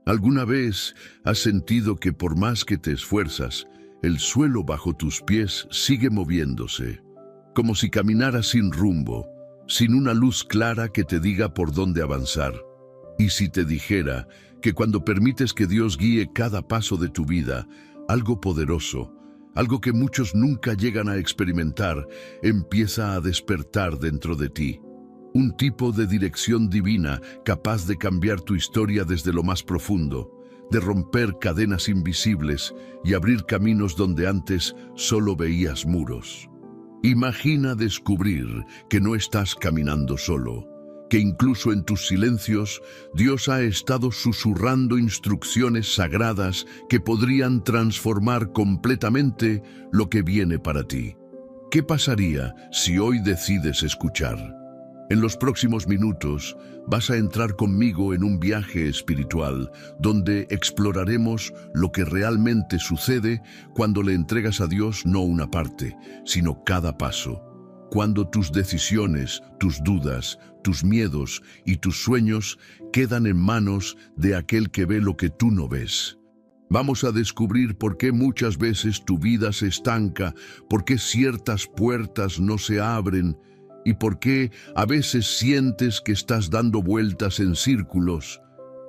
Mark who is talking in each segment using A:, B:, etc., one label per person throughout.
A: ¿Alguna vez has sentido que por más que te esfuerzas, el suelo bajo tus pies sigue moviéndose, como si caminaras sin rumbo, sin una luz clara que te diga por dónde avanzar? Y si te dijera que cuando permites que Dios guíe cada paso de tu vida, algo poderoso, algo que muchos nunca llegan a experimentar, empieza a despertar dentro de ti? Un tipo de dirección divina capaz de cambiar tu historia desde lo más profundo, de romper cadenas invisibles y abrir caminos donde antes solo veías muros. Imagina descubrir que no estás caminando solo, que incluso en tus silencios Dios ha estado susurrando instrucciones sagradas que podrían transformar completamente lo que viene para ti. ¿Qué pasaría si hoy decides escuchar? En los próximos minutos vas a entrar conmigo en un viaje espiritual donde exploraremos lo que realmente sucede cuando le entregas a Dios no una parte, sino cada paso. Cuando tus decisiones, tus dudas, tus miedos y tus sueños quedan en manos de aquel que ve lo que tú no ves. Vamos a descubrir por qué muchas veces tu vida se estanca, por qué ciertas puertas no se abren, y por qué a veces sientes que estás dando vueltas en círculos,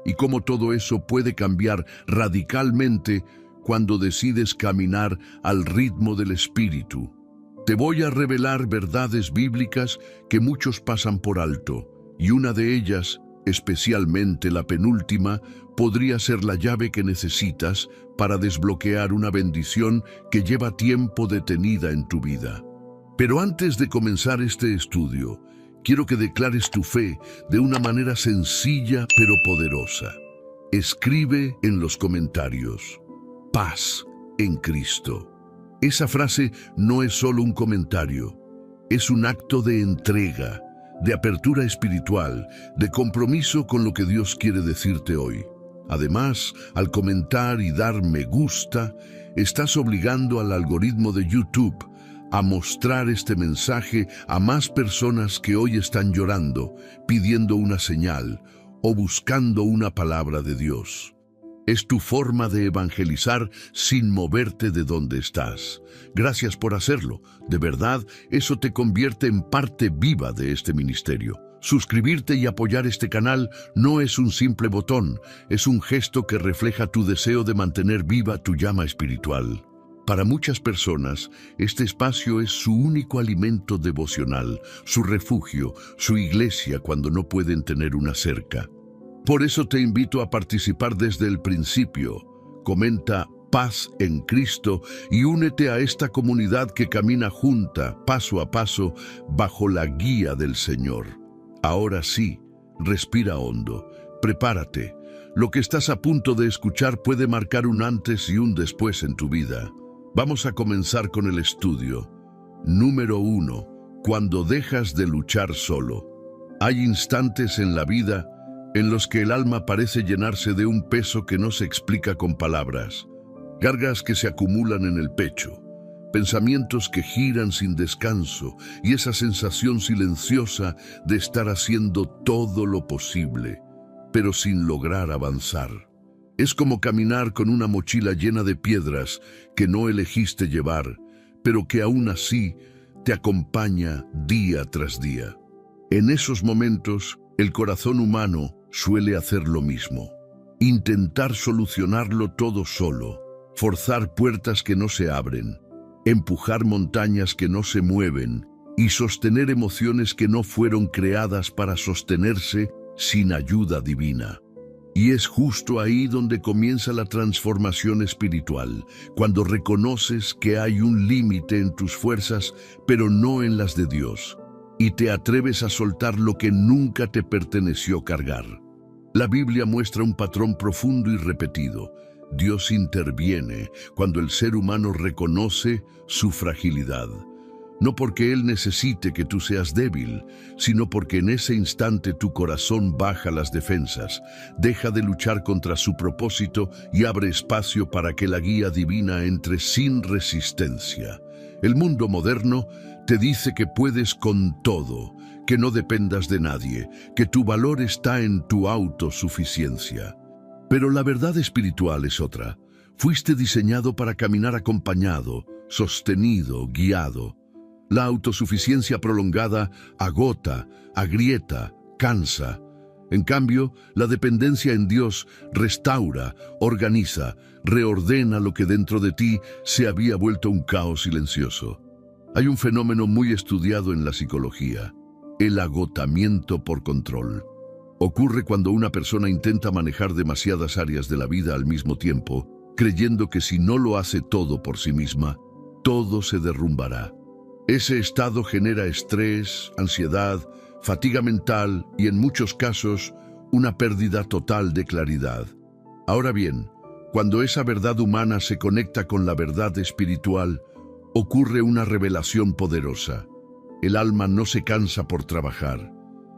A: y cómo todo eso puede cambiar radicalmente cuando decides caminar al ritmo del Espíritu. Te voy a revelar verdades bíblicas que muchos pasan por alto, y una de ellas, especialmente la penúltima, podría ser la llave que necesitas para desbloquear una bendición que lleva tiempo detenida en tu vida. Pero antes de comenzar este estudio, quiero que declares tu fe de una manera sencilla pero poderosa. Escribe en los comentarios: paz en Cristo. Esa frase no es solo un comentario, es un acto de entrega, de apertura espiritual, de compromiso con lo que Dios quiere decirte hoy. Además, al comentar y dar me gusta, estás obligando al algoritmo de YouTube a mostrar este mensaje a más personas que hoy están llorando, pidiendo una señal o buscando una palabra de Dios. Es tu forma de evangelizar sin moverte de donde estás. Gracias por hacerlo. De verdad, eso te convierte en parte viva de este ministerio. Suscribirte y apoyar este canal no es un simple botón, es un gesto que refleja tu deseo de mantener viva tu llama espiritual. Para muchas personas, este espacio es su único alimento devocional, su refugio, su iglesia cuando no pueden tener una cerca. Por eso te invito a participar desde el principio. Comenta paz en Cristo y únete a esta comunidad que camina junta, paso a paso, bajo la guía del Señor. Ahora sí, respira hondo, prepárate. Lo que estás a punto de escuchar puede marcar un antes y un después en tu vida. Vamos a comenzar con el estudio. Número 1. Cuando dejas de luchar solo. Hay instantes en la vida en los que el alma parece llenarse de un peso que no se explica con palabras. Cargas que se acumulan en el pecho, pensamientos que giran sin descanso y esa sensación silenciosa de estar haciendo todo lo posible, pero sin lograr avanzar. Es como caminar con una mochila llena de piedras que no elegiste llevar, pero que aún así te acompaña día tras día. En esos momentos, el corazón humano suele hacer lo mismo. Intentar solucionarlo todo solo, forzar puertas que no se abren, empujar montañas que no se mueven y sostener emociones que no fueron creadas para sostenerse sin ayuda divina. Y es justo ahí donde comienza la transformación espiritual, cuando reconoces que hay un límite en tus fuerzas, pero no en las de Dios, y te atreves a soltar lo que nunca te perteneció cargar. La Biblia muestra un patrón profundo y repetido. Dios interviene cuando el ser humano reconoce su fragilidad. No porque Él necesite que tú seas débil, sino porque en ese instante tu corazón baja las defensas, deja de luchar contra su propósito y abre espacio para que la guía divina entre sin resistencia. El mundo moderno te dice que puedes con todo, que no dependas de nadie, que tu valor está en tu autosuficiencia. Pero la verdad espiritual es otra. Fuiste diseñado para caminar acompañado, sostenido, guiado. La autosuficiencia prolongada agota, agrieta, cansa. En cambio, la dependencia en Dios restaura, organiza, reordena lo que dentro de ti se había vuelto un caos silencioso. Hay un fenómeno muy estudiado en la psicología: el agotamiento por control. Ocurre cuando una persona intenta manejar demasiadas áreas de la vida al mismo tiempo, creyendo que si no lo hace todo por sí misma, todo se derrumbará. Ese estado genera estrés, ansiedad, fatiga mental y en muchos casos una pérdida total de claridad. Ahora bien, cuando esa verdad humana se conecta con la verdad espiritual, ocurre una revelación poderosa. El alma no se cansa por trabajar,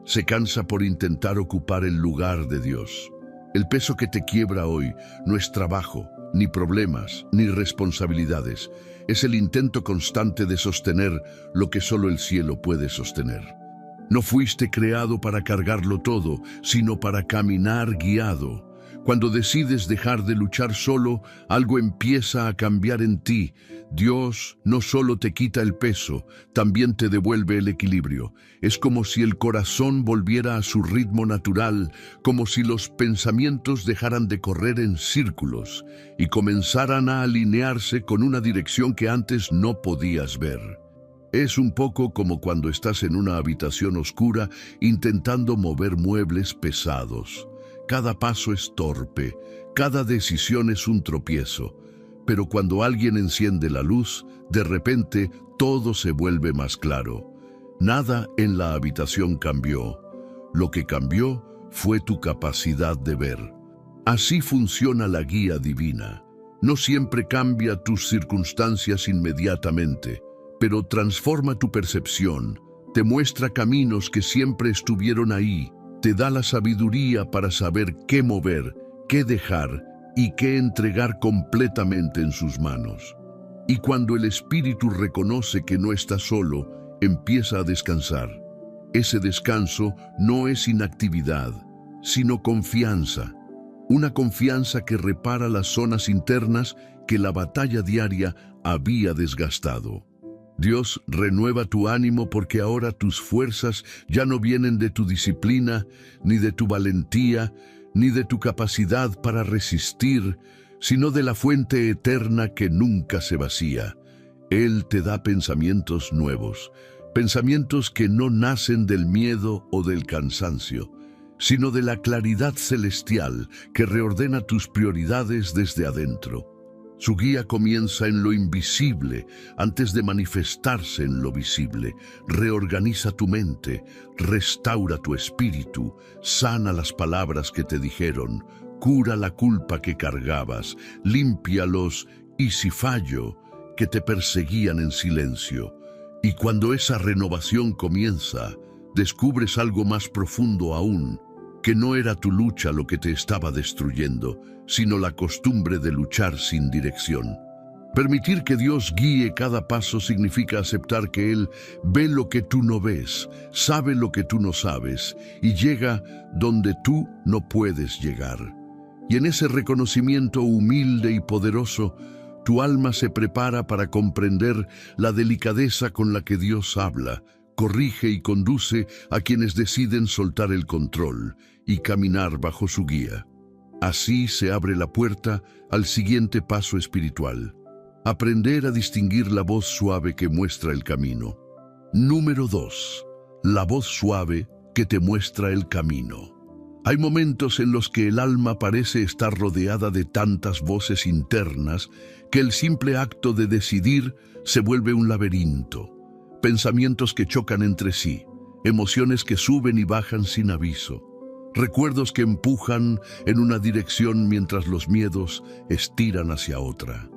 A: se cansa por intentar ocupar el lugar de Dios. El peso que te quiebra hoy no es trabajo, ni problemas, ni responsabilidades. Es el intento constante de sostener lo que solo el cielo puede sostener. No fuiste creado para cargarlo todo, sino para caminar guiado. Cuando decides dejar de luchar solo, algo empieza a cambiar en ti. Dios no solo te quita el peso, también te devuelve el equilibrio. Es como si el corazón volviera a su ritmo natural, como si los pensamientos dejaran de correr en círculos y comenzaran a alinearse con una dirección que antes no podías ver. Es un poco como cuando estás en una habitación oscura intentando mover muebles pesados. Cada paso es torpe, cada decisión es un tropiezo. Pero cuando alguien enciende la luz, de repente todo se vuelve más claro. Nada en la habitación cambió. Lo que cambió fue tu capacidad de ver. Así funciona la guía divina. No siempre cambia tus circunstancias inmediatamente, pero transforma tu percepción, te muestra caminos que siempre estuvieron ahí, te da la sabiduría para saber qué mover, qué dejar y qué entregar completamente en sus manos. Y cuando el espíritu reconoce que no está solo, empieza a descansar. Ese descanso no es inactividad, sino confianza. Una confianza que repara las zonas internas que la batalla diaria había desgastado. Dios renueva tu ánimo porque ahora tus fuerzas ya no vienen de tu disciplina, ni de tu valentía, ni de tu capacidad para resistir, sino de la fuente eterna que nunca se vacía. Él te da pensamientos nuevos, pensamientos que no nacen del miedo o del cansancio, sino de la claridad celestial que reordena tus prioridades desde adentro. Su guía comienza en lo invisible antes de manifestarse en lo visible. Reorganiza tu mente, restaura tu espíritu, sana las palabras que te dijeron, cura la culpa que cargabas, límpialos y si fallo, que te perseguían en silencio. Y cuando esa renovación comienza, descubres algo más profundo aún, que no era tu lucha lo que te estaba destruyendo, sino la costumbre de luchar sin dirección. Permitir que Dios guíe cada paso significa aceptar que Él ve lo que tú no ves, sabe lo que tú no sabes y llega donde tú no puedes llegar. Y en ese reconocimiento humilde y poderoso, tu alma se prepara para comprender la delicadeza con la que Dios habla, corrige y conduce a quienes deciden soltar el control y caminar bajo su guía. Así se abre la puerta al siguiente paso espiritual: aprender a distinguir la voz suave que muestra el camino. Número 2. La voz suave que te muestra el camino. Hay momentos en los que el alma parece estar rodeada de tantas voces internas que el simple acto de decidir se vuelve un laberinto. Pensamientos que chocan entre sí, emociones que suben y bajan sin aviso, recuerdos que empujan en una dirección mientras los miedos estiran hacia otra.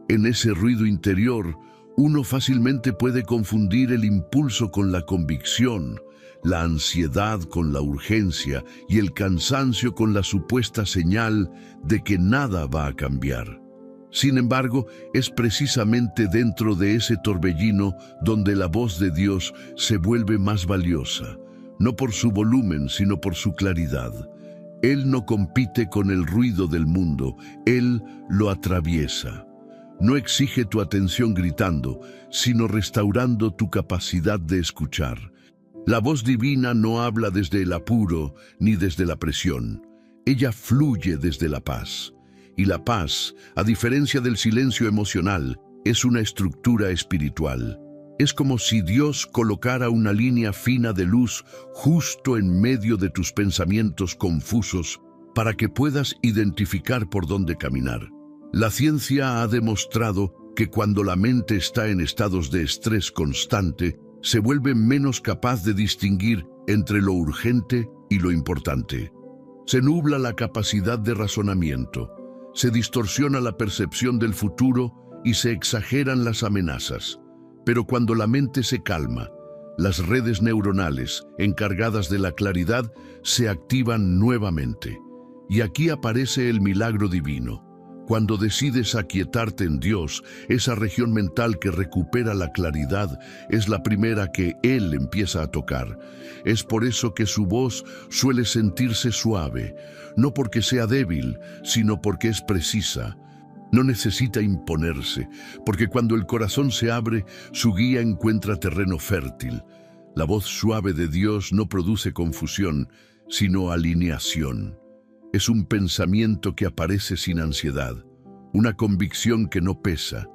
A: En ese ruido interior, uno fácilmente puede confundir el impulso con la convicción, la ansiedad con la urgencia y el cansancio con la supuesta señal de que nada va a cambiar. Sin embargo, es precisamente dentro de ese torbellino donde la voz de Dios se vuelve más valiosa, no por su volumen, sino por su claridad. Él no compite con el ruido del mundo, Él lo atraviesa. No exige tu atención gritando, sino restaurando tu capacidad de escuchar. La voz divina no habla desde el apuro ni desde la presión. Ella fluye desde la paz. Y la paz, a diferencia del silencio emocional, es una estructura espiritual. Es como si Dios colocara una línea fina de luz justo en medio de tus pensamientos confusos para que puedas identificar por dónde caminar. La ciencia ha demostrado que cuando la mente está en estados de estrés constante, se vuelve menos capaz de distinguir entre lo urgente y lo importante. Se nubla la capacidad de razonamiento, se distorsiona la percepción del futuro y se exageran las amenazas. Pero cuando la mente se calma, las redes neuronales encargadas de la claridad se activan nuevamente. Y aquí aparece el milagro divino. Cuando decides aquietarte en Dios, esa región mental que recupera la claridad es la primera que Él empieza a tocar. Es por eso que su voz suele sentirse suave, no porque sea débil, sino porque es precisa. No necesita imponerse, porque cuando el corazón se abre, su guía encuentra terreno fértil. La voz suave de Dios no produce confusión, sino alineación. Es un pensamiento que aparece sin ansiedad, una convicción que no pesa,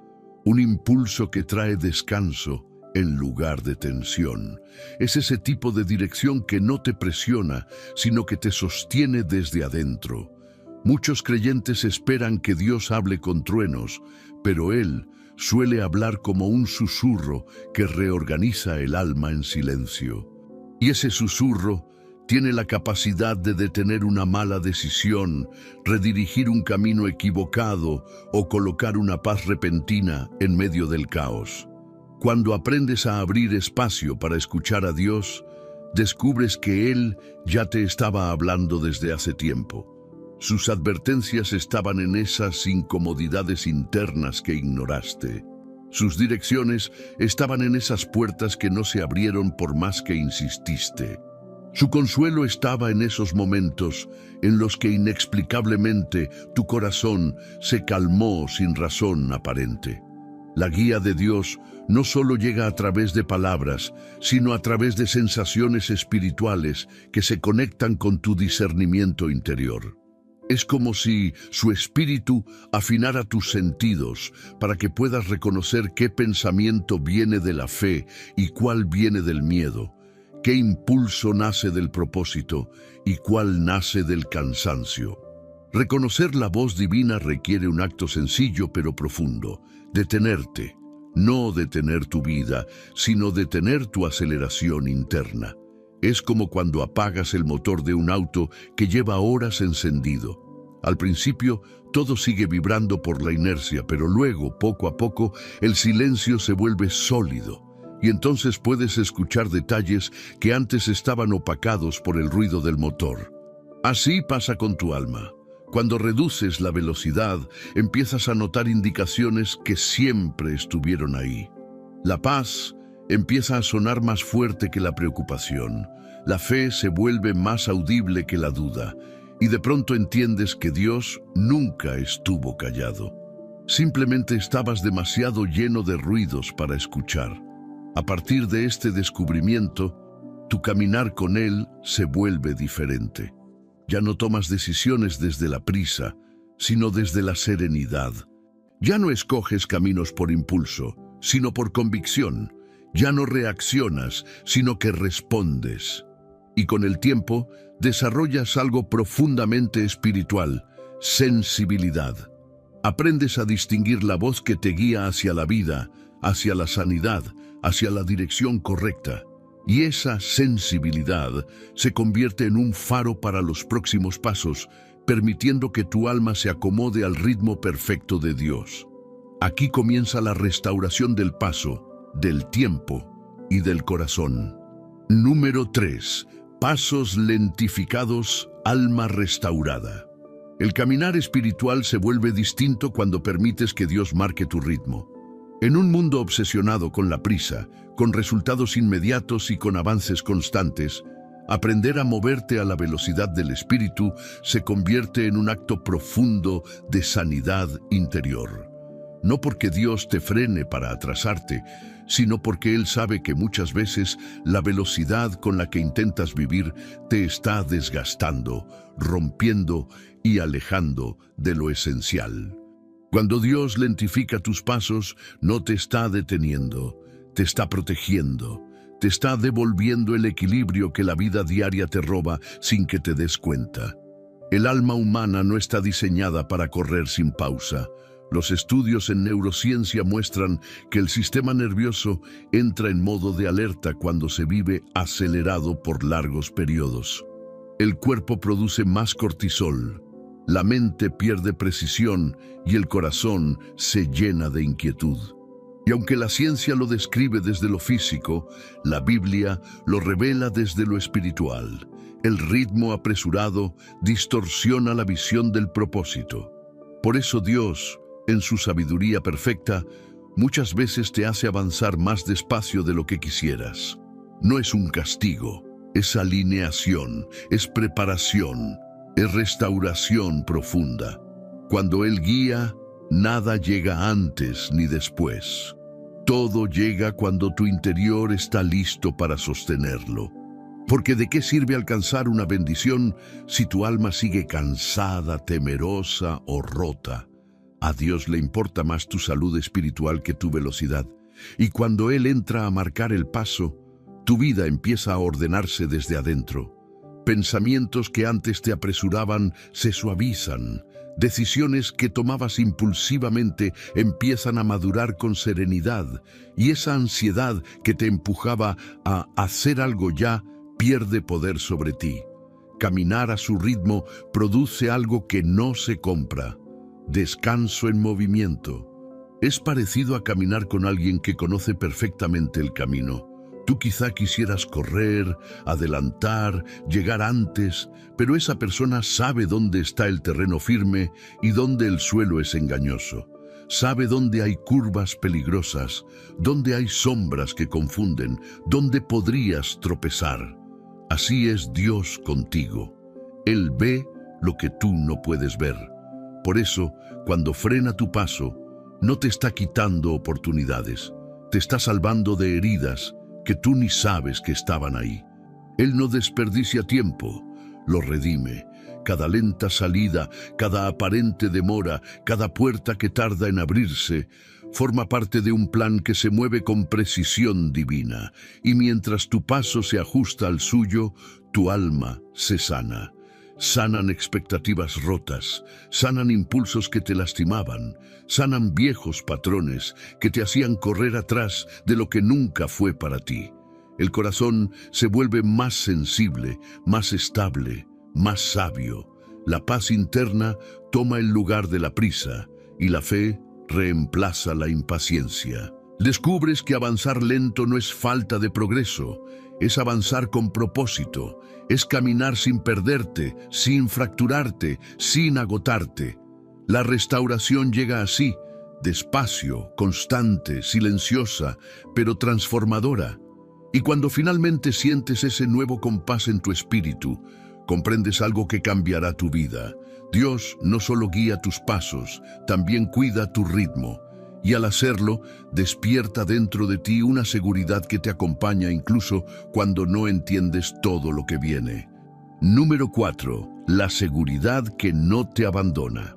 A: un impulso que trae descanso en lugar de tensión. Es ese tipo de dirección que no te presiona, sino que te sostiene desde adentro. Muchos creyentes esperan que Dios hable con truenos, pero Él suele hablar como un susurro que reorganiza el alma en silencio. Y ese susurro tiene la capacidad de detener una mala decisión, redirigir un camino equivocado o colocar una paz repentina en medio del caos. Cuando aprendes a abrir espacio para escuchar a Dios, descubres que Él ya te estaba hablando desde hace tiempo. Sus advertencias estaban en esas incomodidades internas que ignoraste. Sus direcciones estaban en esas puertas que no se abrieron por más que insististe. Su consuelo estaba en esos momentos en los que inexplicablemente tu corazón se calmó sin razón aparente. La guía de Dios no solo llega a través de palabras, sino a través de sensaciones espirituales que se conectan con tu discernimiento interior. Es como si su espíritu afinara tus sentidos para que puedas reconocer qué pensamiento viene de la fe y cuál viene del miedo, qué impulso nace del propósito y cuál nace del cansancio. Reconocer la voz divina requiere un acto sencillo pero profundo: detenerte, no detener tu vida, sino detener tu aceleración interna. Es como cuando apagas el motor de un auto que lleva horas encendido. Al principio, todo sigue vibrando por la inercia, pero luego, poco a poco, el silencio se vuelve sólido. Y entonces puedes escuchar detalles que antes estaban opacados por el ruido del motor. Así pasa con tu alma. Cuando reduces la velocidad, empiezas a notar indicaciones que siempre estuvieron ahí. La paz empieza a sonar más fuerte que la preocupación. La fe se vuelve más audible que la duda. Y de pronto entiendes que Dios nunca estuvo callado. Simplemente estabas demasiado lleno de ruidos para escuchar. A partir de este descubrimiento, tu caminar con Él se vuelve diferente. Ya no tomas decisiones desde la prisa, sino desde la serenidad. Ya no escoges caminos por impulso, sino por convicción. Ya no reaccionas, sino que respondes. Y con el tiempo, desarrollas algo profundamente espiritual: sensibilidad. Aprendes a distinguir la voz que te guía hacia la vida, hacia la sanidad, hacia la dirección correcta. Y esa sensibilidad se convierte en un faro para los próximos pasos, permitiendo que tu alma se acomode al ritmo perfecto de Dios. Aquí comienza la restauración del paso, del tiempo y del corazón. Número 3. Pasos lentificados, alma restaurada. El caminar espiritual se vuelve distinto cuando permites que Dios marque tu ritmo. En un mundo obsesionado con la prisa, con resultados inmediatos y con avances constantes, Aprender a moverte a la velocidad del espíritu se convierte en un acto profundo de sanidad interior. No porque Dios te frene para atrasarte, sino porque Él sabe que muchas veces la velocidad con la que intentas vivir te está desgastando, rompiendo y alejando de lo esencial. Cuando Dios lentifica tus pasos, no te está deteniendo, te está protegiendo, te está devolviendo el equilibrio que la vida diaria te roba sin que te des cuenta. El alma humana no está diseñada para correr sin pausa. Los estudios en neurociencia muestran que el sistema nervioso entra en modo de alerta cuando se vive acelerado por largos periodos. El cuerpo produce más cortisol, la mente pierde precisión y el corazón se llena de inquietud. Y aunque la ciencia lo describe desde lo físico, la Biblia lo revela desde lo espiritual. El ritmo apresurado distorsiona la visión del propósito. Por eso Dios, en su sabiduría perfecta, muchas veces te hace avanzar más despacio de lo que quisieras. No es un castigo, es alineación, es preparación, es restauración profunda. Cuando Él guía, nada llega antes ni después. Todo llega cuando tu interior está listo para sostenerlo. Porque ¿de qué sirve alcanzar una bendición si tu alma sigue cansada, temerosa o rota? A Dios le importa más tu salud espiritual que tu velocidad. Y cuando Él entra a marcar el paso, tu vida empieza a ordenarse desde adentro. Pensamientos que antes te apresuraban se suavizan. Decisiones que tomabas impulsivamente empiezan a madurar con serenidad. Y esa ansiedad que te empujaba a hacer algo ya pierde poder sobre ti. Caminar a su ritmo produce algo que no se compra. Descanso en movimiento. Es parecido a caminar con alguien que conoce perfectamente el camino. Tú quizá quisieras correr, adelantar, llegar antes, pero esa persona sabe dónde está el terreno firme y dónde el suelo es engañoso. Sabe dónde hay curvas peligrosas, dónde hay sombras que confunden, dónde podrías tropezar. Así es Dios contigo. Él ve lo que tú no puedes ver. Por eso, cuando frena tu paso, no te está quitando oportunidades, te está salvando de heridas que tú ni sabes que estaban ahí. Él no desperdicia tiempo, lo redime. Cada lenta salida, cada aparente demora, cada puerta que tarda en abrirse, forma parte de un plan que se mueve con precisión divina. Y mientras tu paso se ajusta al suyo, tu alma se sana. Sanan expectativas rotas, sanan impulsos que te lastimaban, sanan viejos patrones que te hacían correr atrás de lo que nunca fue para ti. El corazón se vuelve más sensible, más estable, más sabio. La paz interna toma el lugar de la prisa y la fe reemplaza la impaciencia. Descubres que avanzar lento no es falta de progreso, es avanzar con propósito, es caminar sin perderte, sin fracturarte, sin agotarte. La restauración llega así, despacio, constante, silenciosa, pero transformadora. Y cuando finalmente sientes ese nuevo compás en tu espíritu, comprendes algo que cambiará tu vida. Dios no solo guía tus pasos, también cuida tu ritmo. Y al hacerlo, despierta dentro de ti una seguridad que te acompaña incluso cuando no entiendes todo lo que viene. Número 4. La seguridad que no te abandona.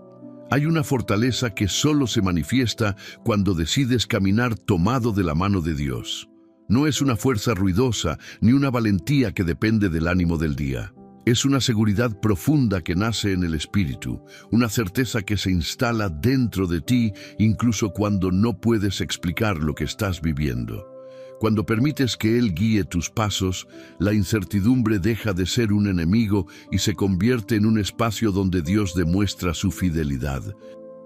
A: Hay una fortaleza que solo se manifiesta cuando decides caminar tomado de la mano de Dios. No es una fuerza ruidosa ni una valentía que depende del ánimo del día. Es una seguridad profunda que nace en el espíritu, una certeza que se instala dentro de ti incluso cuando no puedes explicar lo que estás viviendo. Cuando permites que Él guíe tus pasos, la incertidumbre deja de ser un enemigo y se convierte en un espacio donde Dios demuestra su fidelidad.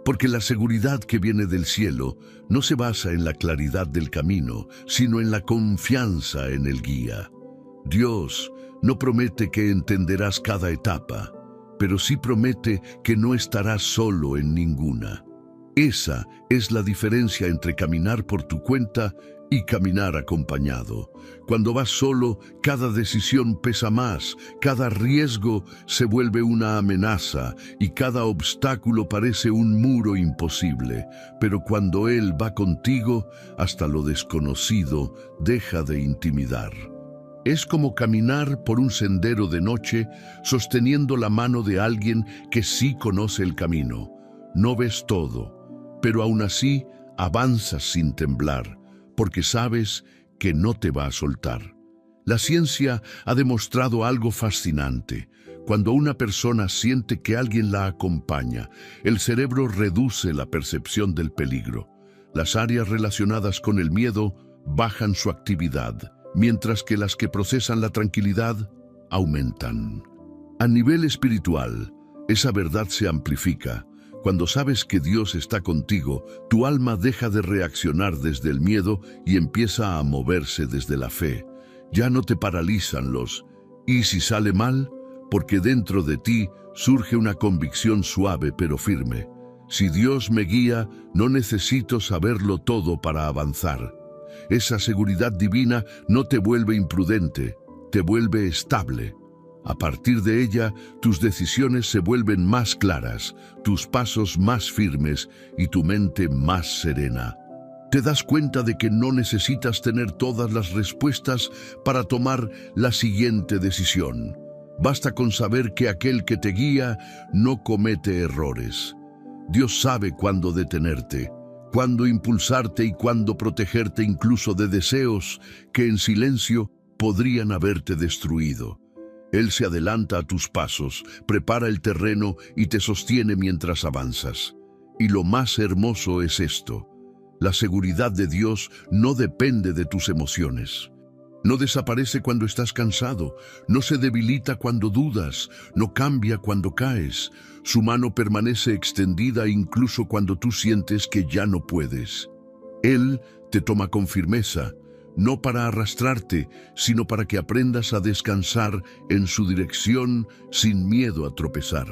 A: Porque la seguridad que viene del cielo no se basa en la claridad del camino, sino en la confianza en el guía. Dios no promete que entenderás cada etapa, pero sí promete que no estarás solo en ninguna. Esa es la diferencia entre caminar por tu cuenta y caminar acompañado. Cuando vas solo, cada decisión pesa más, cada riesgo se vuelve una amenaza y cada obstáculo parece un muro imposible. Pero cuando Él va contigo, hasta lo desconocido deja de intimidar. Es como caminar por un sendero de noche sosteniendo la mano de alguien que sí conoce el camino. No ves todo, pero aún así avanzas sin temblar, porque sabes que no te va a soltar. La ciencia ha demostrado algo fascinante. Cuando una persona siente que alguien la acompaña, el cerebro reduce la percepción del peligro. Las áreas relacionadas con el miedo bajan su actividad, mientras que las que procesan la tranquilidad aumentan. A nivel espiritual, esa verdad se amplifica. Cuando sabes que Dios está contigo, tu alma deja de reaccionar desde el miedo y empieza a moverse desde la fe. Ya no te paralizan los «¿y si sale mal?», porque dentro de ti surge una convicción suave pero firme. Si Dios me guía, no necesito saberlo todo para avanzar. Esa seguridad divina no te vuelve imprudente, te vuelve estable. A partir de ella, tus decisiones se vuelven más claras, tus pasos más firmes y tu mente más serena. Te das cuenta de que no necesitas tener todas las respuestas para tomar la siguiente decisión. Basta con saber que aquel que te guía no comete errores. Dios sabe cuándo detenerte, cuándo impulsarte y cuándo protegerte incluso de deseos que en silencio podrían haberte destruido. Él se adelanta a tus pasos, prepara el terreno y te sostiene mientras avanzas. Y lo más hermoso es esto: la seguridad de Dios no depende de tus emociones. No desaparece cuando estás cansado, no se debilita cuando dudas, no cambia cuando caes. Su mano permanece extendida incluso cuando tú sientes que ya no puedes. Él te toma con firmeza, no para arrastrarte, sino para que aprendas a descansar en su dirección sin miedo a tropezar.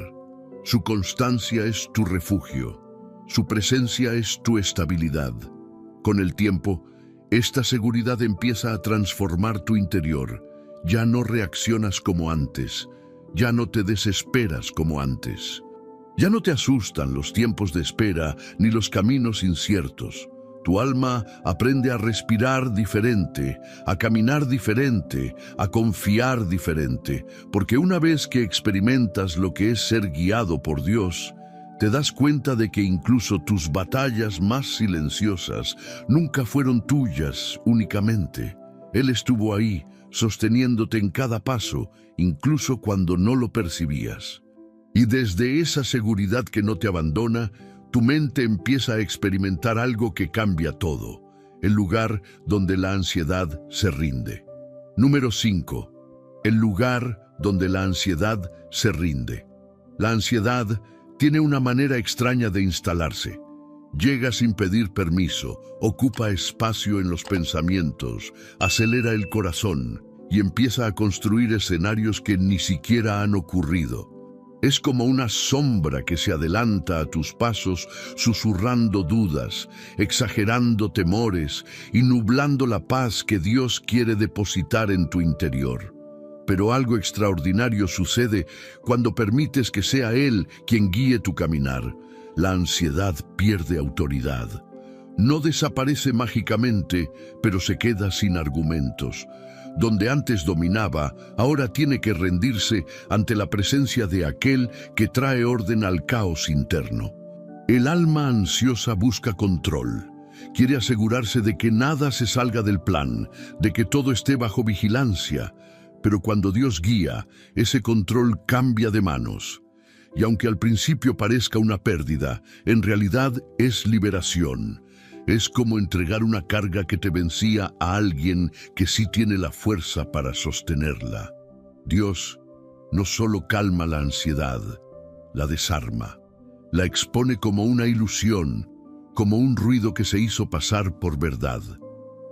A: Su constancia es tu refugio, su presencia es tu estabilidad. Con el tiempo, esta seguridad empieza a transformar tu interior. Ya no reaccionas como antes, ya no te desesperas como antes. Ya no te asustan los tiempos de espera ni los caminos inciertos. Tu alma aprende a respirar diferente, a caminar diferente, a confiar diferente, porque una vez que experimentas lo que es ser guiado por Dios, te das cuenta de que incluso tus batallas más silenciosas nunca fueron tuyas únicamente. Él estuvo ahí, sosteniéndote en cada paso, incluso cuando no lo percibías. Y desde esa seguridad que no te abandona, tu mente empieza a experimentar algo que cambia todo, el lugar donde la ansiedad se rinde. Número 5. El lugar donde la ansiedad se rinde. La ansiedad tiene una manera extraña de instalarse. Llega sin pedir permiso, ocupa espacio en los pensamientos, acelera el corazón y empieza a construir escenarios que ni siquiera han ocurrido. Es como una sombra que se adelanta a tus pasos, susurrando dudas, exagerando temores y nublando la paz que Dios quiere depositar en tu interior. Pero algo extraordinario sucede cuando permites que sea Él quien guíe tu caminar. La ansiedad pierde autoridad. No desaparece mágicamente, pero se queda sin argumentos. Donde antes dominaba, ahora tiene que rendirse ante la presencia de aquel que trae orden al caos interno. El alma ansiosa busca control. Quiere asegurarse de que nada se salga del plan, de que todo esté bajo vigilancia. Pero cuando Dios guía, ese control cambia de manos. Y aunque al principio parezca una pérdida, en realidad es liberación. Es como entregar una carga que te vencía a alguien que sí tiene la fuerza para sostenerla. Dios no solo calma la ansiedad, la desarma, la expone como una ilusión, como un ruido que se hizo pasar por verdad.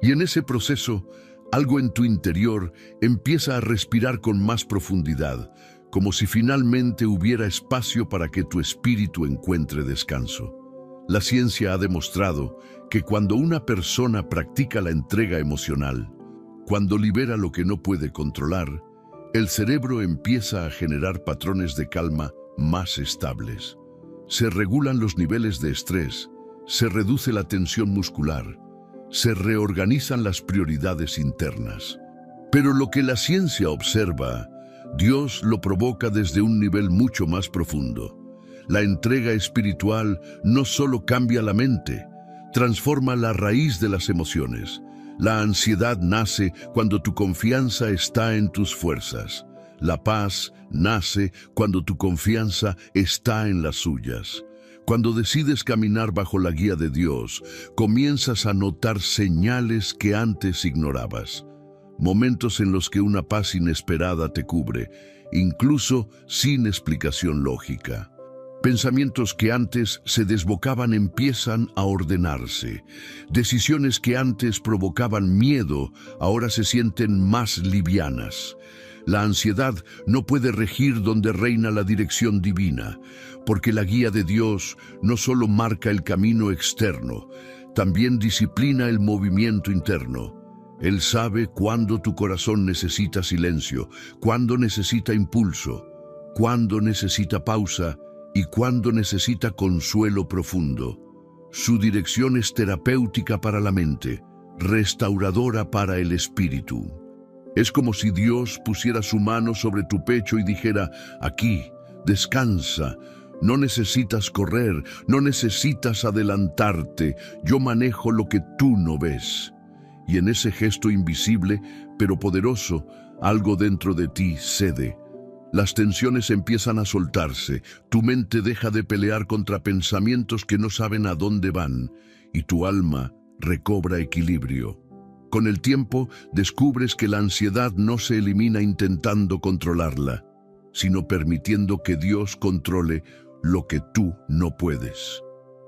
A: Y en ese proceso, algo en tu interior empieza a respirar con más profundidad, como si finalmente hubiera espacio para que tu espíritu encuentre descanso. La ciencia ha demostrado que cuando una persona practica la entrega emocional, cuando libera lo que no puede controlar, el cerebro empieza a generar patrones de calma más estables. Se regulan los niveles de estrés, se reduce la tensión muscular, se reorganizan las prioridades internas. Pero lo que la ciencia observa, Dios lo provoca desde un nivel mucho más profundo. La entrega espiritual no solo cambia la mente, transforma la raíz de las emociones. La ansiedad nace cuando tu confianza está en tus fuerzas. La paz nace cuando tu confianza está en las suyas. Cuando decides caminar bajo la guía de Dios, comienzas a notar señales que antes ignorabas. Momentos en los que una paz inesperada te cubre, incluso sin explicación lógica. Pensamientos que antes se desbocaban empiezan a ordenarse. Decisiones que antes provocaban miedo, ahora se sienten más livianas. La ansiedad no puede regir donde reina la dirección divina, porque la guía de Dios no solo marca el camino externo, también disciplina el movimiento interno. Él sabe cuándo tu corazón necesita silencio, cuándo necesita impulso, cuándo necesita pausa y cuándo necesita consuelo profundo. Su dirección es terapéutica para la mente, restauradora para el espíritu. Es como si Dios pusiera su mano sobre tu pecho y dijera: aquí, descansa, no necesitas correr, no necesitas adelantarte, yo manejo lo que tú no ves. Y en ese gesto invisible, pero poderoso, algo dentro de ti cede. Las tensiones empiezan a soltarse, tu mente deja de pelear contra pensamientos que no saben a dónde van, y tu alma recobra equilibrio. Con el tiempo, descubres que la ansiedad no se elimina intentando controlarla, sino permitiendo que Dios controle lo que tú no puedes.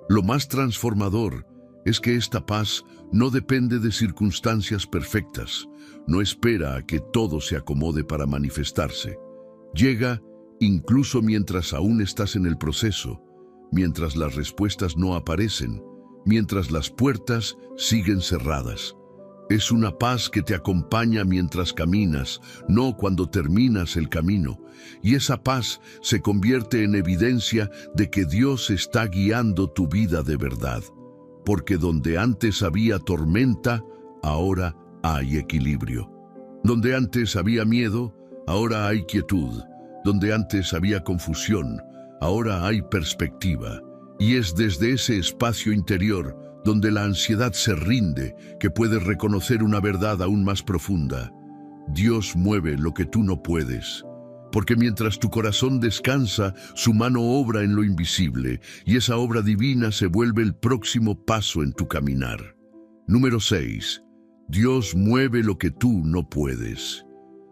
A: Lo más transformador es que esta paz no depende de circunstancias perfectas, no espera a que todo se acomode para manifestarse. Llega incluso mientras aún estás en el proceso, mientras las respuestas no aparecen, mientras las puertas siguen cerradas. Es una paz que te acompaña mientras caminas, no cuando terminas el camino. Y esa paz se convierte en evidencia de que Dios está guiando tu vida de verdad. Porque donde antes había tormenta, ahora hay equilibrio. Donde antes había miedo, ahora hay quietud. Donde antes había confusión, ahora hay perspectiva. Y es desde ese espacio interior donde la ansiedad se rinde, que puedes reconocer una verdad aún más profunda. Dios mueve lo que tú no puedes. Porque mientras tu corazón descansa, su mano obra en lo invisible, y esa obra divina se vuelve el próximo paso en tu caminar. Número 6. Dios mueve lo que tú no puedes.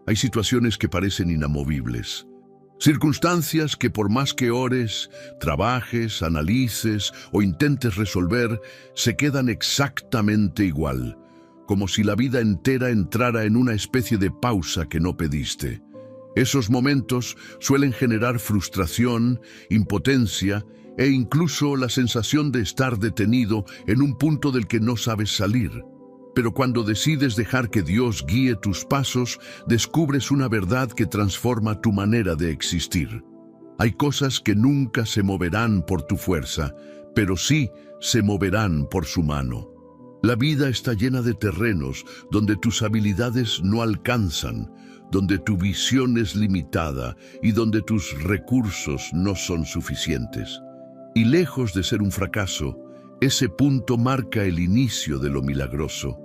A: Hay situaciones que parecen inamovibles. Circunstancias que por más que ores, trabajes, analices o intentes resolver, se quedan exactamente igual, como si la vida entera entrara en una especie de pausa que no pediste. Esos momentos suelen generar frustración, impotencia e incluso la sensación de estar detenido en un punto del que no sabes salir. Pero cuando decides dejar que Dios guíe tus pasos, descubres una verdad que transforma tu manera de existir. Hay cosas que nunca se moverán por tu fuerza, pero sí se moverán por su mano. La vida está llena de terrenos donde tus habilidades no alcanzan, donde tu visión es limitada y donde tus recursos no son suficientes. Y lejos de ser un fracaso, ese punto marca el inicio de lo milagroso,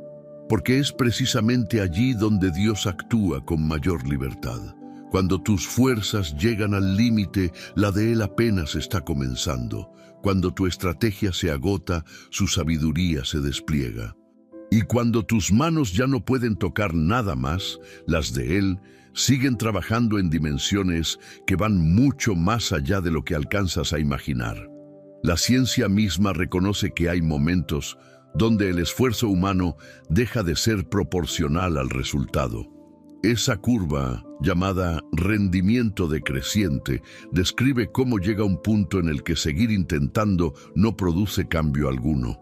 A: porque es precisamente allí donde Dios actúa con mayor libertad. Cuando tus fuerzas llegan al límite, la de Él apenas está comenzando. Cuando tu estrategia se agota, su sabiduría se despliega. Y cuando tus manos ya no pueden tocar nada más, las de Él siguen trabajando en dimensiones que van mucho más allá de lo que alcanzas a imaginar. La ciencia misma reconoce que hay momentos donde el esfuerzo humano deja de ser proporcional al resultado. Esa curva, llamada rendimiento decreciente, describe cómo llega un punto en el que seguir intentando no produce cambio alguno.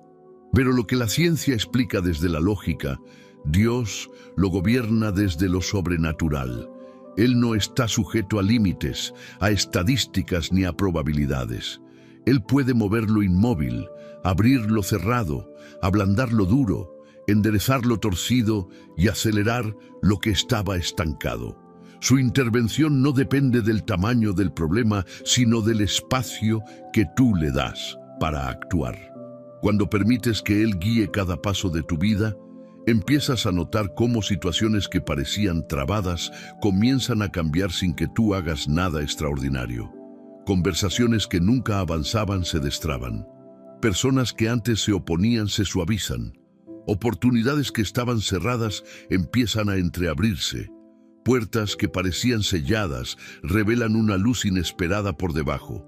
A: Pero lo que la ciencia explica desde la lógica, Dios lo gobierna desde lo sobrenatural. Él no está sujeto a límites, a estadísticas ni a probabilidades. Él puede mover lo inmóvil, abrir lo cerrado, ablandar lo duro, enderezar lo torcido y acelerar lo que estaba estancado. Su intervención no depende del tamaño del problema, sino del espacio que tú le das para actuar. Cuando permites que Él guíe cada paso de tu vida, empiezas a notar cómo situaciones que parecían trabadas comienzan a cambiar sin que tú hagas nada extraordinario. Conversaciones que nunca avanzaban se destraban. Personas que antes se oponían se suavizan. Oportunidades que estaban cerradas empiezan a entreabrirse. Puertas que parecían selladas revelan una luz inesperada por debajo.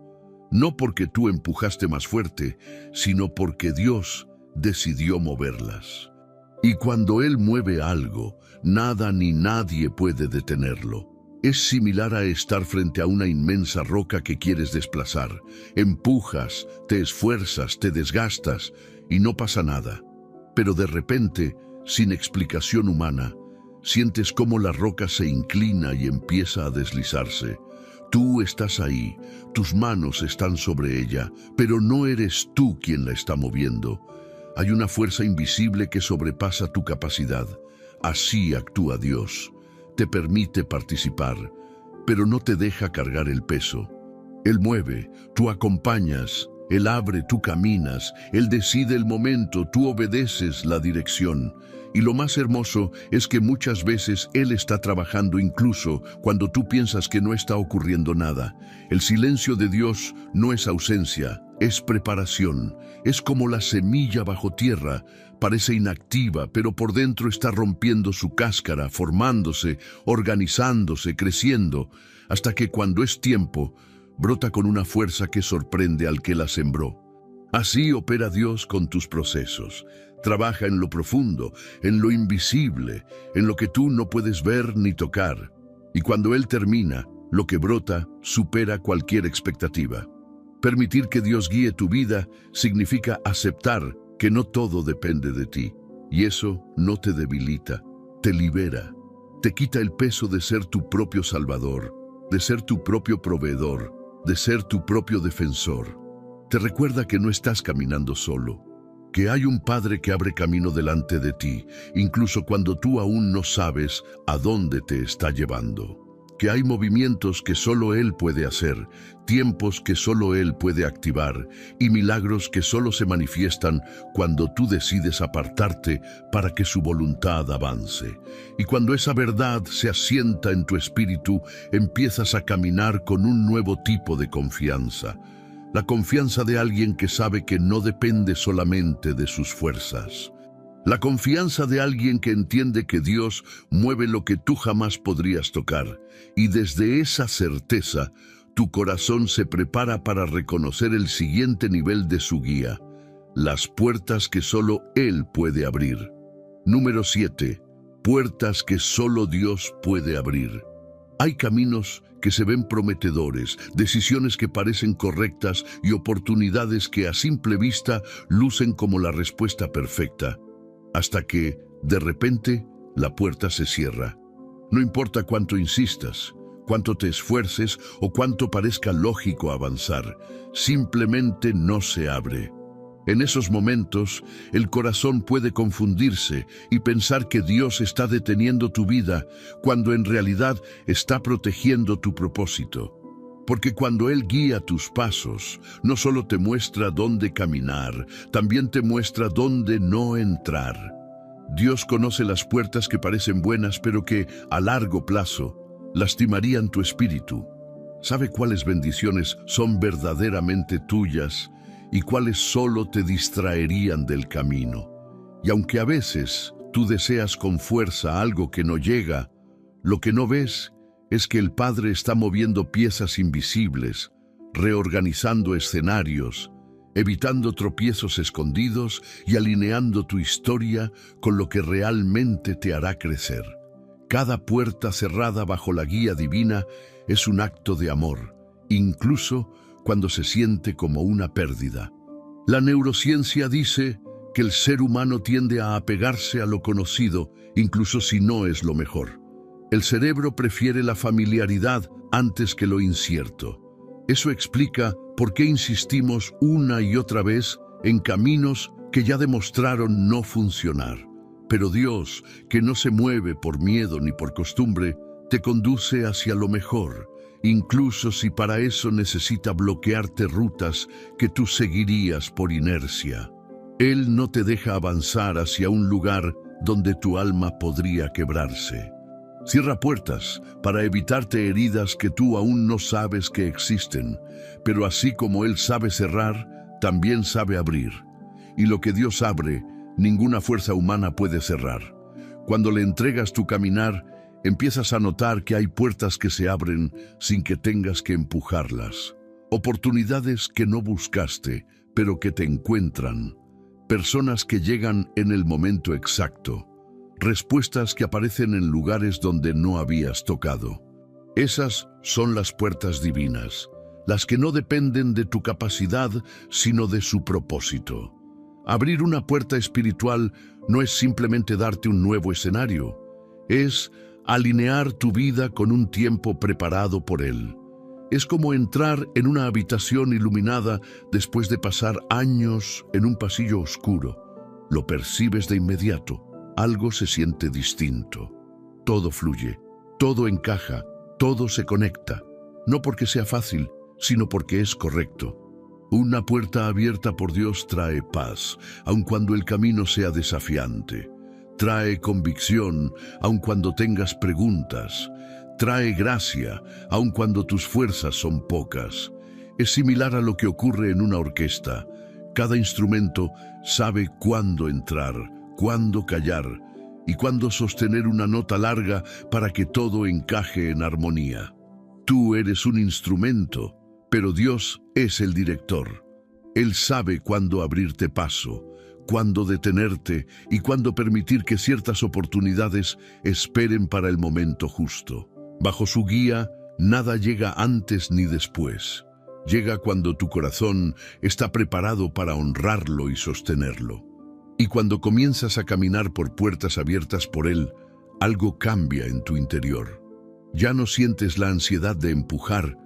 A: No porque tú empujaste más fuerte, sino porque Dios decidió moverlas. Y cuando Él mueve algo, nada ni nadie puede detenerlo. Es similar a estar frente a una inmensa roca que quieres desplazar. Empujas, te esfuerzas, te desgastas y no pasa nada. Pero de repente, sin explicación humana, sientes cómo la roca se inclina y empieza a deslizarse. Tú estás ahí, tus manos están sobre ella, pero no eres tú quien la está moviendo. Hay una fuerza invisible que sobrepasa tu capacidad. Así actúa Dios. Te permite participar, pero no te deja cargar el peso. Él mueve, tú acompañas. Él abre, tú caminas, Él decide el momento, tú obedeces la dirección. Y lo más hermoso es que muchas veces Él está trabajando incluso cuando tú piensas que no está ocurriendo nada. El silencio de Dios no es ausencia, es preparación. Es como la semilla bajo tierra, parece inactiva, pero por dentro está rompiendo su cáscara, formándose, organizándose, creciendo, hasta que cuando es tiempo, brota con una fuerza que sorprende al que la sembró. Así opera Dios con tus procesos. Trabaja en lo profundo, en lo invisible, en lo que tú no puedes ver ni tocar. Y cuando Él termina, lo que brota supera cualquier expectativa. Permitir que Dios guíe tu vida significa aceptar que no todo depende de ti. Y eso no te debilita, te libera. Te quita el peso de ser tu propio salvador, de ser tu propio proveedor, de ser tu propio defensor. Te recuerda que no estás caminando solo, que hay un Padre que abre camino delante de ti, incluso cuando tú aún no sabes a dónde te está llevando. Que hay movimientos que solo Él puede hacer, tiempos que solo Él puede activar y milagros que solo se manifiestan cuando tú decides apartarte para que su voluntad avance. Y cuando esa verdad se asienta en tu espíritu, empiezas a caminar con un nuevo tipo de confianza. La confianza de alguien que sabe que no depende solamente de sus fuerzas. La confianza de alguien que entiende que Dios mueve lo que tú jamás podrías tocar. Y desde esa certeza, tu corazón se prepara para reconocer el siguiente nivel de su guía. Las puertas que solo Él puede abrir. Número 7. Puertas que solo Dios puede abrir. Hay caminos que se ven prometedores, decisiones que parecen correctas y oportunidades que a simple vista lucen como la respuesta perfecta. Hasta que, de repente, la puerta se cierra. No importa cuánto insistas, cuánto te esfuerces o cuánto parezca lógico avanzar, simplemente no se abre. En esos momentos, el corazón puede confundirse y pensar que Dios está deteniendo tu vida, cuando en realidad está protegiendo tu propósito. Porque cuando Él guía tus pasos, no solo te muestra dónde caminar, también te muestra dónde no entrar. Dios conoce las puertas que parecen buenas, pero que, a largo plazo, lastimarían tu espíritu. Sabe cuáles bendiciones son verdaderamente tuyas y cuáles solo te distraerían del camino. Y aunque a veces tú deseas con fuerza algo que no llega, lo que no ves es que el Padre está moviendo piezas invisibles, reorganizando escenarios, evitando tropiezos escondidos y alineando tu historia con lo que realmente te hará crecer. Cada puerta cerrada bajo la guía divina es un acto de amor, incluso cuando se siente como una pérdida. La neurociencia dice que el ser humano tiende a apegarse a lo conocido, incluso si no es lo mejor. El cerebro prefiere la familiaridad antes que lo incierto. Eso explica por qué insistimos una y otra vez en caminos que ya demostraron no funcionar. Pero Dios, que no se mueve por miedo ni por costumbre, te conduce hacia lo mejor, incluso si para eso necesita bloquearte rutas que tú seguirías por inercia. Él no te deja avanzar hacia un lugar donde tu alma podría quebrarse. Cierra puertas para evitarte heridas que tú aún no sabes que existen, pero así como Él sabe cerrar, también sabe abrir. Y lo que Dios abre, ninguna fuerza humana puede cerrar. Cuando le entregas tu caminar, empiezas a notar que hay puertas que se abren sin que tengas que empujarlas. Oportunidades que no buscaste, pero que te encuentran. Personas que llegan en el momento exacto. Respuestas que aparecen en lugares donde no habías tocado. Esas son las puertas divinas, las que no dependen de tu capacidad, sino de su propósito. Abrir una puerta espiritual no es simplemente darte un nuevo escenario, es alinear tu vida con un tiempo preparado por Él. Es como entrar en una habitación iluminada después de pasar años en un pasillo oscuro. Lo percibes de inmediato. Algo se siente distinto. Todo fluye, todo encaja, todo se conecta. No porque sea fácil, sino porque es correcto. Una puerta abierta por Dios trae paz, aun cuando el camino sea desafiante. Trae convicción, aun cuando tengas preguntas. Trae gracia, aun cuando tus fuerzas son pocas. Es similar a lo que ocurre en una orquesta. Cada instrumento sabe cuándo entrar, cuándo callar y cuándo sostener una nota larga para que todo encaje en armonía. Tú eres un instrumento, pero Dios es el director. Él sabe cuándo abrirte paso, cuándo detenerte y cuándo permitir que ciertas oportunidades esperen para el momento justo. Bajo su guía, nada llega antes ni después. Llega cuando tu corazón está preparado para honrarlo y sostenerlo. Y cuando comienzas a caminar por puertas abiertas por Él, algo cambia en tu interior. Ya no sientes la ansiedad de empujar,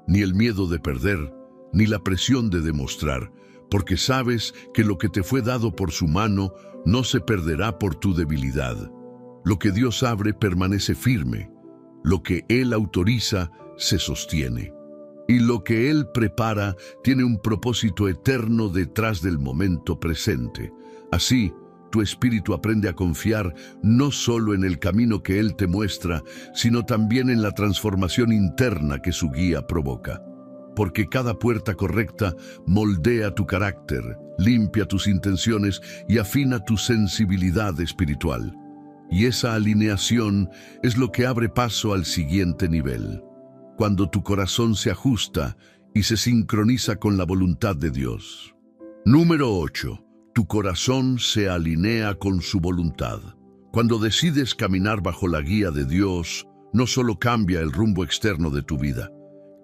A: ni el miedo de perder, ni la presión de demostrar, porque sabes que lo que te fue dado por su mano no se perderá por tu debilidad. Lo que Dios abre permanece firme, lo que Él autoriza se sostiene. Y lo que Él prepara tiene un propósito eterno detrás del momento presente. Así, tu espíritu aprende a confiar no solo en el camino que Él te muestra, sino también en la transformación interna que su guía provoca. Porque cada puerta correcta moldea tu carácter, limpia tus intenciones y afina tu sensibilidad espiritual. Y esa alineación es lo que abre paso al siguiente nivel. Cuando tu corazón se ajusta y se sincroniza con la voluntad de Dios. Número 8. Tu corazón se alinea con su voluntad. Cuando decides caminar bajo la guía de Dios, no solo cambia el rumbo externo de tu vida,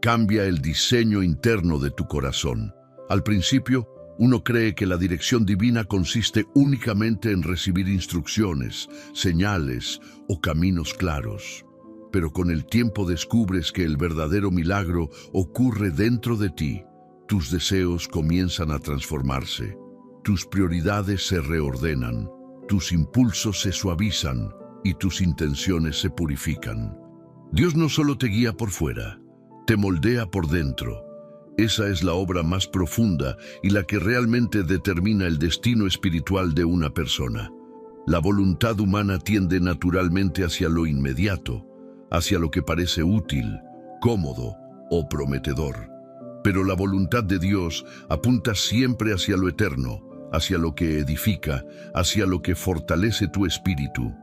A: cambia el diseño interno de tu corazón. Al principio, uno cree que la dirección divina consiste únicamente en recibir instrucciones, señales o caminos claros. Pero con el tiempo descubres que el verdadero milagro ocurre dentro de ti. Tus deseos comienzan a transformarse. Tus prioridades se reordenan, tus impulsos se suavizan y tus intenciones se purifican. Dios no solo te guía por fuera, te moldea por dentro. Esa es la obra más profunda y la que realmente determina el destino espiritual de una persona. La voluntad humana tiende naturalmente hacia lo inmediato, hacia lo que parece útil, cómodo o prometedor. Pero la voluntad de Dios apunta siempre hacia lo eterno, hacia lo que edifica, hacia lo que fortalece tu espíritu.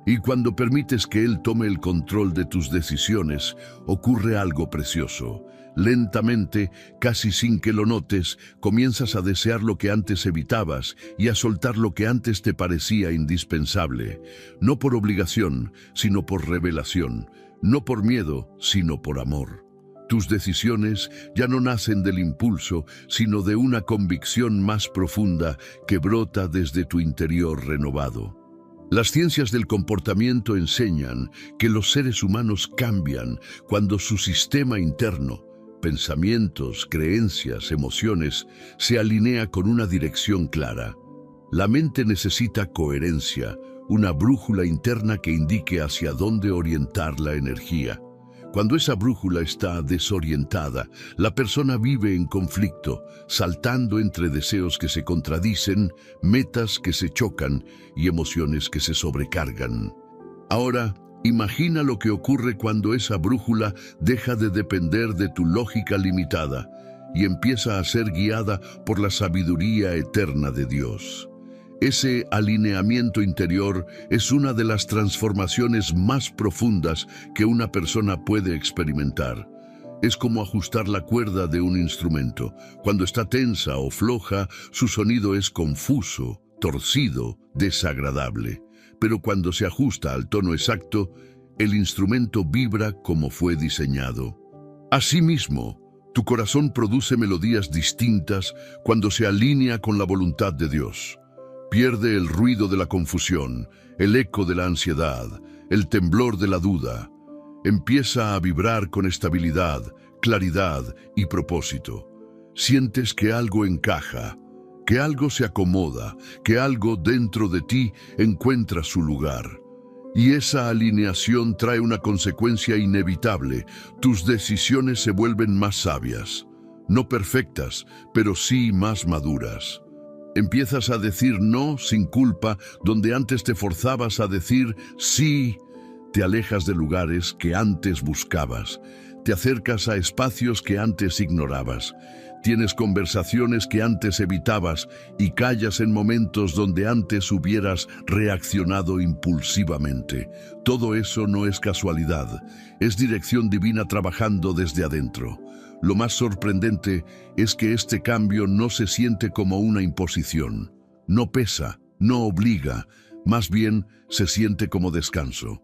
A: Y cuando permites que Él tome el control de tus decisiones, ocurre algo precioso. Lentamente, casi sin que lo notes, comienzas a desear lo que antes evitabas y a soltar lo que antes te parecía indispensable. No por obligación, sino por revelación. No por miedo, sino por amor. Tus decisiones ya no nacen del impulso, sino de una convicción más profunda que brota desde tu interior renovado. Las ciencias del comportamiento enseñan que los seres humanos cambian cuando su sistema interno, pensamientos, creencias, emociones, se alinea con una dirección clara. La mente necesita coherencia, una brújula interna que indique hacia dónde orientar la energía. Cuando esa brújula está desorientada, la persona vive en conflicto, saltando entre deseos que se contradicen, metas que se chocan y emociones que se sobrecargan. Ahora, imagina lo que ocurre cuando esa brújula deja de depender de tu lógica limitada y empieza a ser guiada por la sabiduría eterna de Dios. Ese alineamiento interior es una de las transformaciones más profundas que una persona puede experimentar. Es como ajustar la cuerda de un instrumento. Cuando está tensa o floja, su sonido es confuso, torcido, desagradable. Pero cuando se ajusta al tono exacto, el instrumento vibra como fue diseñado. Asimismo, tu corazón produce melodías distintas cuando se alinea con la voluntad de Dios. Pierde el ruido de la confusión, el eco de la ansiedad, el temblor de la duda. Empieza a vibrar con estabilidad, claridad y propósito. Sientes que algo encaja, que algo se acomoda, que algo dentro de ti encuentra su lugar. Y esa alineación trae una consecuencia inevitable. Tus decisiones se vuelven más sabias, no perfectas, pero sí más maduras. Empiezas a decir no sin culpa, donde antes te forzabas a decir sí. Te alejas de lugares que antes buscabas. Te acercas a espacios que antes ignorabas. Tienes conversaciones que antes evitabas y callas en momentos donde antes hubieras reaccionado impulsivamente. Todo eso no es casualidad, es dirección divina trabajando desde adentro. Lo más sorprendente es que este cambio no se siente como una imposición. No pesa, no obliga, más bien se siente como descanso.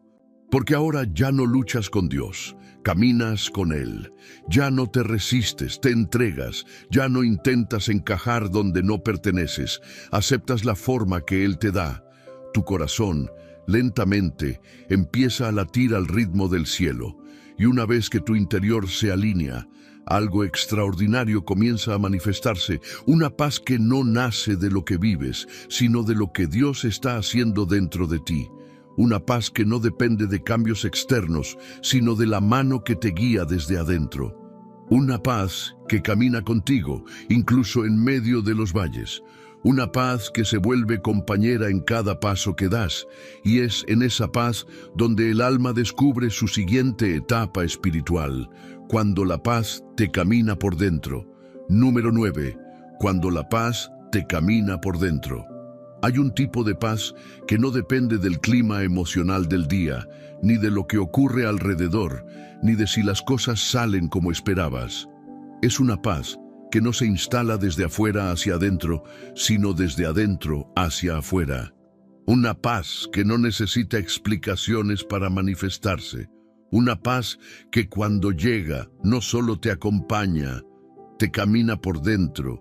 A: Porque ahora ya no luchas con Dios, caminas con Él. Ya no te resistes, te entregas, ya no intentas encajar donde no perteneces. Aceptas la forma que Él te da. Tu corazón, lentamente, empieza a latir al ritmo del cielo. Y una vez que tu interior se alinea, algo extraordinario comienza a manifestarse, una paz que no nace de lo que vives, sino de lo que Dios está haciendo dentro de ti. Una paz que no depende de cambios externos, sino de la mano que te guía desde adentro. Una paz que camina contigo, incluso en medio de los valles. Una paz que se vuelve compañera en cada paso que das, y es en esa paz donde el alma descubre su siguiente etapa espiritual, cuando la paz te camina por dentro. Número 9. Cuando la paz te camina por dentro. Hay un tipo de paz que no depende del clima emocional del día, ni de lo que ocurre alrededor, ni de si las cosas salen como esperabas. Es una paz que no se instala desde afuera hacia adentro, sino desde adentro hacia afuera. Una paz que no necesita explicaciones para manifestarse. Una paz que cuando llega no solo te acompaña, te camina por dentro.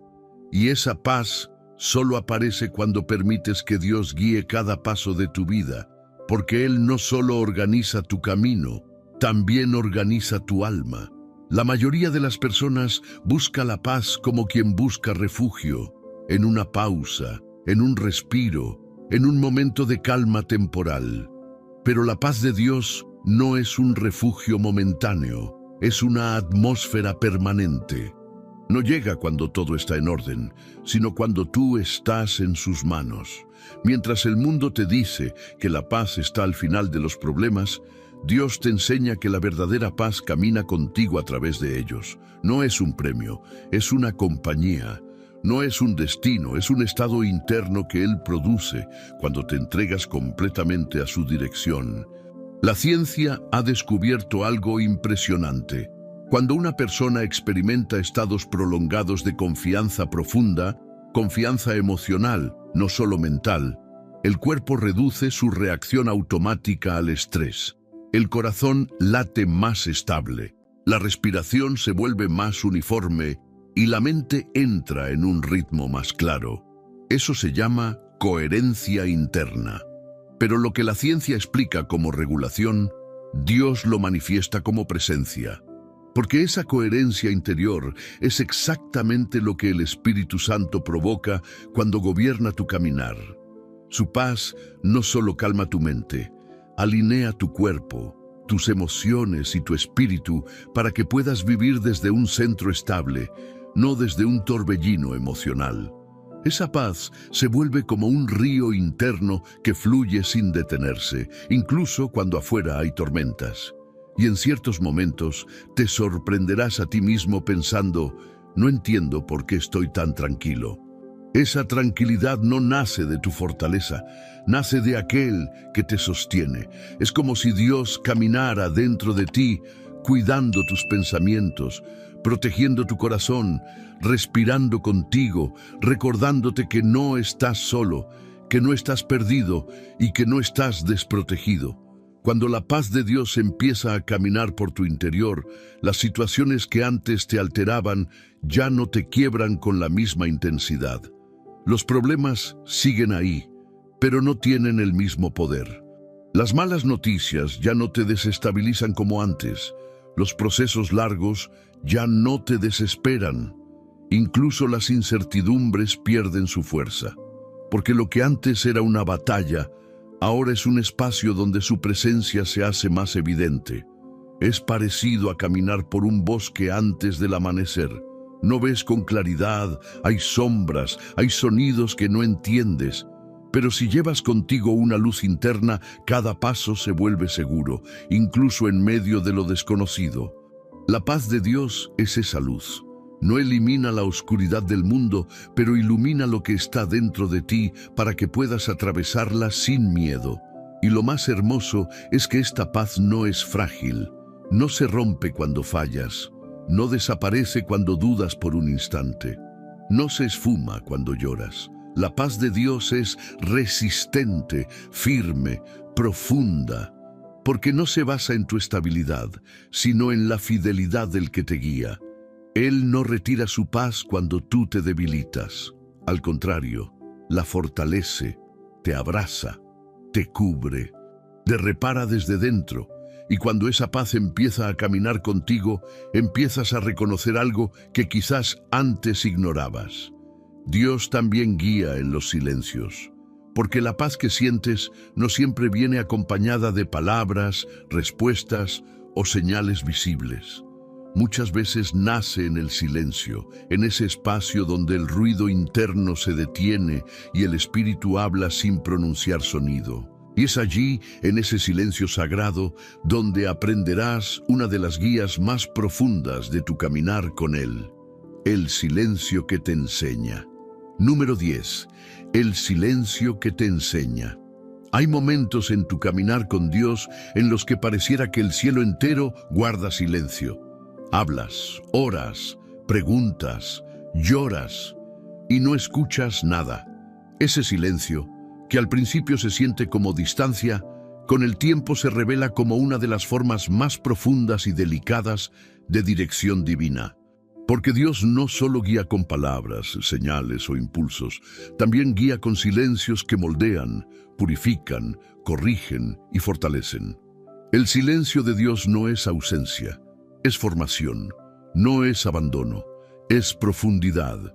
A: Y esa paz solo aparece cuando permites que Dios guíe cada paso de tu vida, porque Él no solo organiza tu camino, también organiza tu alma. La mayoría de las personas busca la paz como quien busca refugio, en una pausa, en un respiro, en un momento de calma temporal. Pero la paz de Dios no es un refugio momentáneo, es una atmósfera permanente. No llega cuando todo está en orden, sino cuando tú estás en sus manos. Mientras el mundo te dice que la paz está al final de los problemas, Dios te enseña que la verdadera paz camina contigo a través de ellos. No es un premio, es una compañía. No es un destino, es un estado interno que Él produce cuando te entregas completamente a su dirección. La ciencia ha descubierto algo impresionante. Cuando una persona experimenta estados prolongados de confianza profunda, confianza emocional, no solo mental, el cuerpo reduce su reacción automática al estrés. El corazón late más estable, la respiración se vuelve más uniforme y la mente entra en un ritmo más claro. Eso se llama coherencia interna. Pero lo que la ciencia explica como regulación, Dios lo manifiesta como presencia. Porque esa coherencia interior es exactamente lo que el Espíritu Santo provoca cuando gobierna tu caminar. Su paz no solo calma tu mente, alinea tu cuerpo, tus emociones y tu espíritu para que puedas vivir desde un centro estable, no desde un torbellino emocional. Esa paz se vuelve como un río interno que fluye sin detenerse, incluso cuando afuera hay tormentas. Y en ciertos momentos te sorprenderás a ti mismo pensando, no entiendo por qué estoy tan tranquilo. Esa tranquilidad no nace de tu fortaleza, nace de aquel que te sostiene. Es como si Dios caminara dentro de ti, cuidando tus pensamientos, protegiendo tu corazón, respirando contigo, recordándote que no estás solo, que no estás perdido y que no estás desprotegido. Cuando la paz de Dios empieza a caminar por tu interior, las situaciones que antes te alteraban ya no te quiebran con la misma intensidad. Los problemas siguen ahí, pero no tienen el mismo poder. Las malas noticias ya no te desestabilizan como antes. Los procesos largos ya no te desesperan. Incluso las incertidumbres pierden su fuerza. Porque lo que antes era una batalla, ahora es un espacio donde su presencia se hace más evidente. Es parecido a caminar por un bosque antes del amanecer. No ves con claridad, hay sombras, hay sonidos que no entiendes. Pero si llevas contigo una luz interna, cada paso se vuelve seguro, incluso en medio de lo desconocido. La paz de Dios es esa luz. No elimina la oscuridad del mundo, pero ilumina lo que está dentro de ti para que puedas atravesarla sin miedo. Y lo más hermoso es que esta paz no es frágil, no se rompe cuando fallas, no desaparece cuando dudas por un instante, no se esfuma cuando lloras. La paz de Dios es resistente, firme, profunda, porque no se basa en tu estabilidad, sino en la fidelidad del que te guía. Él no retira su paz cuando tú te debilitas. Al contrario, la fortalece, te abraza, te cubre, te repara desde dentro. Y cuando esa paz empieza a caminar contigo, empiezas a reconocer algo que quizás antes ignorabas. Dios también guía en los silencios, porque la paz que sientes no siempre viene acompañada de palabras, respuestas o señales visibles. Muchas veces nace en el silencio, en ese espacio donde el ruido interno se detiene y el espíritu habla sin pronunciar sonido. Y es allí, en ese silencio sagrado, donde aprenderás una de las guías más profundas de tu caminar con Él: el silencio que te enseña. Número 10. El silencio que te enseña. Hay momentos en tu caminar con Dios en los que pareciera que el cielo entero guarda silencio. Hablas, oras, preguntas, lloras y no escuchas nada. Ese silencio, que al principio se siente como distancia, con el tiempo se revela como una de las formas más profundas y delicadas de dirección divina. Porque Dios no solo guía con palabras, señales o impulsos, también guía con silencios que moldean, purifican, corrigen y fortalecen. El silencio de Dios no es ausencia, es formación, no es abandono, es profundidad,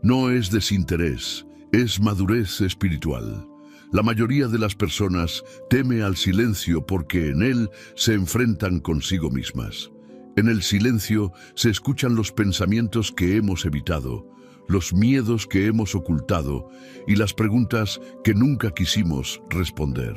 A: no es desinterés, es madurez espiritual. La mayoría de las personas teme al silencio porque en él se enfrentan consigo mismas. En el silencio se escuchan los pensamientos que hemos evitado, los miedos que hemos ocultado y las preguntas que nunca quisimos responder.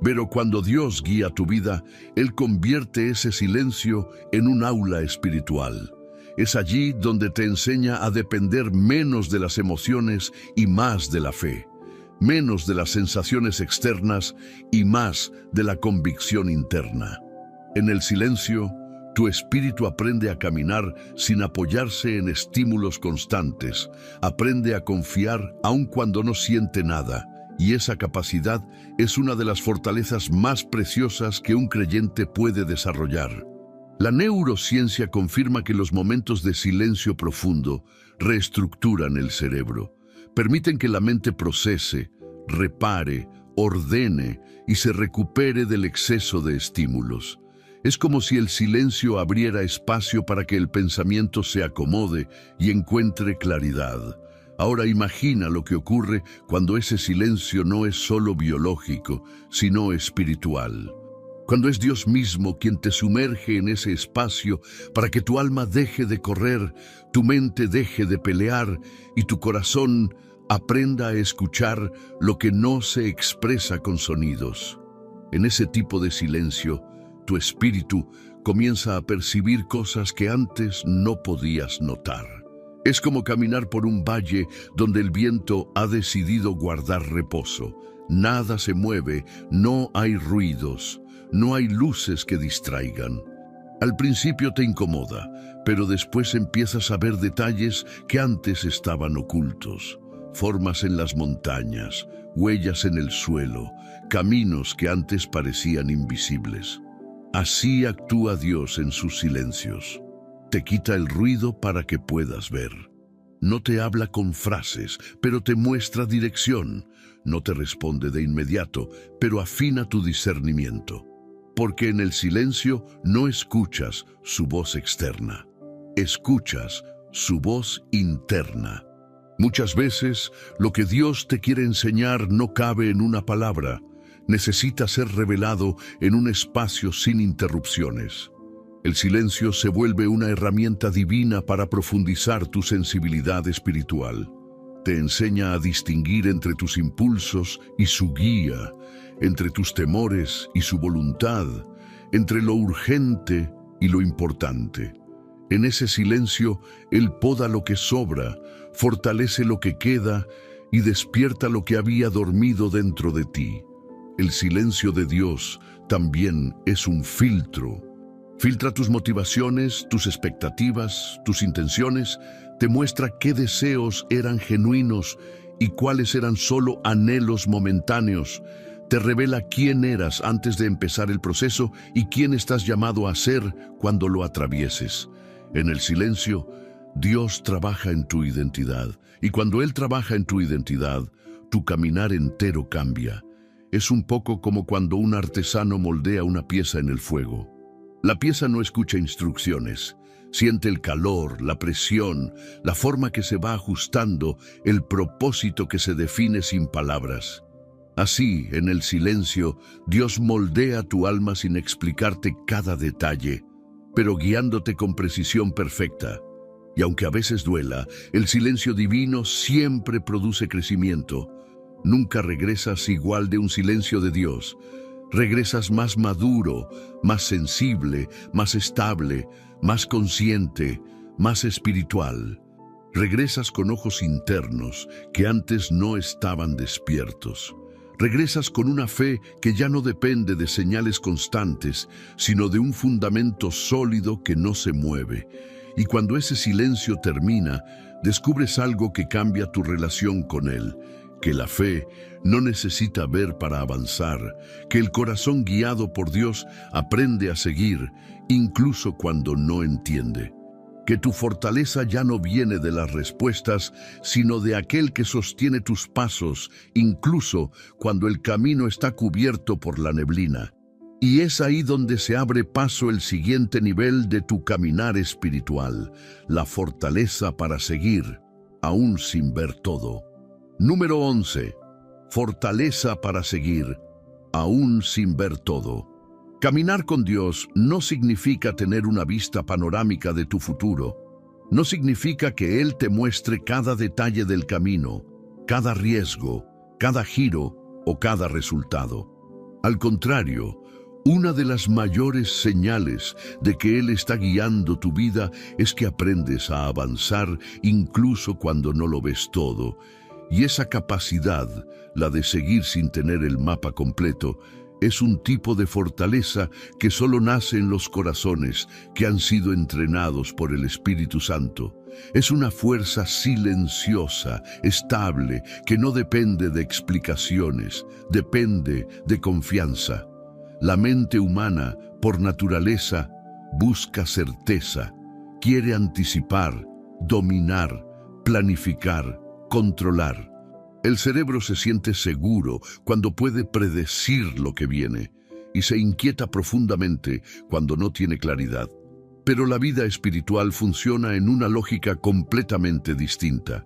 A: Pero cuando Dios guía tu vida, Él convierte ese silencio en un aula espiritual. Es allí donde te enseña a depender menos de las emociones y más de la fe, menos de las sensaciones externas y más de la convicción interna. En el silencio, tu espíritu aprende a caminar sin apoyarse en estímulos constantes, aprende a confiar aun cuando no siente nada, y esa capacidad es una de las fortalezas más preciosas que un creyente puede desarrollar. La neurociencia confirma que los momentos de silencio profundo reestructuran el cerebro, permiten que la mente procese, repare, ordene y se recupere del exceso de estímulos. Es como si el silencio abriera espacio para que el pensamiento se acomode y encuentre claridad. Ahora imagina lo que ocurre cuando ese silencio no es solo biológico, sino espiritual. Cuando es Dios mismo quien te sumerge en ese espacio para que tu alma deje de correr, tu mente deje de pelear y tu corazón aprenda a escuchar lo que no se expresa con sonidos. En ese tipo de silencio, tu espíritu comienza a percibir cosas que antes no podías notar. Es como caminar por un valle donde el viento ha decidido guardar reposo. Nada se mueve, no hay ruidos, no hay luces que distraigan. Al principio te incomoda, pero después empiezas a ver detalles que antes estaban ocultos. Formas en las montañas, huellas en el suelo, caminos que antes parecían invisibles. Así actúa Dios en sus silencios. Te quita el ruido para que puedas ver. No te habla con frases, pero te muestra dirección. No te responde de inmediato, pero afina tu discernimiento. Porque en el silencio no escuchas su voz externa. Escuchas su voz interna. Muchas veces, lo que Dios te quiere enseñar no cabe en una palabra. Necesita ser revelado en un espacio sin interrupciones. El silencio se vuelve una herramienta divina para profundizar tu sensibilidad espiritual. Te enseña a distinguir entre tus impulsos y su guía, entre tus temores y su voluntad, entre lo urgente y lo importante. En ese silencio, Él poda lo que sobra, fortalece lo que queda y despierta lo que había dormido dentro de ti. El silencio de Dios también es un filtro. Filtra tus motivaciones, tus expectativas, tus intenciones, te muestra qué deseos eran genuinos y cuáles eran solo anhelos momentáneos. Te revela quién eras antes de empezar el proceso y quién estás llamado a ser cuando lo atravieses. En el silencio, Dios trabaja en tu identidad, y cuando Él trabaja en tu identidad, tu caminar entero cambia. Es un poco como cuando un artesano moldea una pieza en el fuego. La pieza no escucha instrucciones, siente el calor, la presión, la forma que se va ajustando, el propósito que se define sin palabras. Así, en el silencio, Dios moldea tu alma sin explicarte cada detalle, pero guiándote con precisión perfecta. Y aunque a veces duela, el silencio divino siempre produce crecimiento. Nunca regresas igual de un silencio de Dios. Regresas más maduro, más sensible, más estable, más consciente, más espiritual. Regresas con ojos internos que antes no estaban despiertos. Regresas con una fe que ya no depende de señales constantes, sino de un fundamento sólido que no se mueve. Y cuando ese silencio termina, descubres algo que cambia tu relación con Él, que la fe no necesita ver para avanzar, que el corazón guiado por Dios aprende a seguir, incluso cuando no entiende. Que tu fortaleza ya no viene de las respuestas, sino de aquel que sostiene tus pasos, incluso cuando el camino está cubierto por la neblina. Y es ahí donde se abre paso el siguiente nivel de tu caminar espiritual, la fortaleza para seguir, aún sin ver todo. Número 11. Fortaleza para seguir, aún sin ver todo. Caminar con Dios no significa tener una vista panorámica de tu futuro. No significa que Él te muestre cada detalle del camino, cada riesgo, cada giro o cada resultado. Al contrario, Una de las mayores señales de que Él está guiando tu vida es que aprendes a avanzar incluso cuando no lo ves todo. Y esa capacidad, la de seguir sin tener el mapa completo, es un tipo de fortaleza que solo nace en los corazones que han sido entrenados por el Espíritu Santo. Es una fuerza silenciosa, estable, que no depende de explicaciones, depende de confianza. La mente humana, por naturaleza, busca certeza, quiere anticipar, dominar, planificar, controlar. El cerebro se siente seguro cuando puede predecir lo que viene y se inquieta profundamente cuando no tiene claridad. Pero la vida espiritual funciona en una lógica completamente distinta.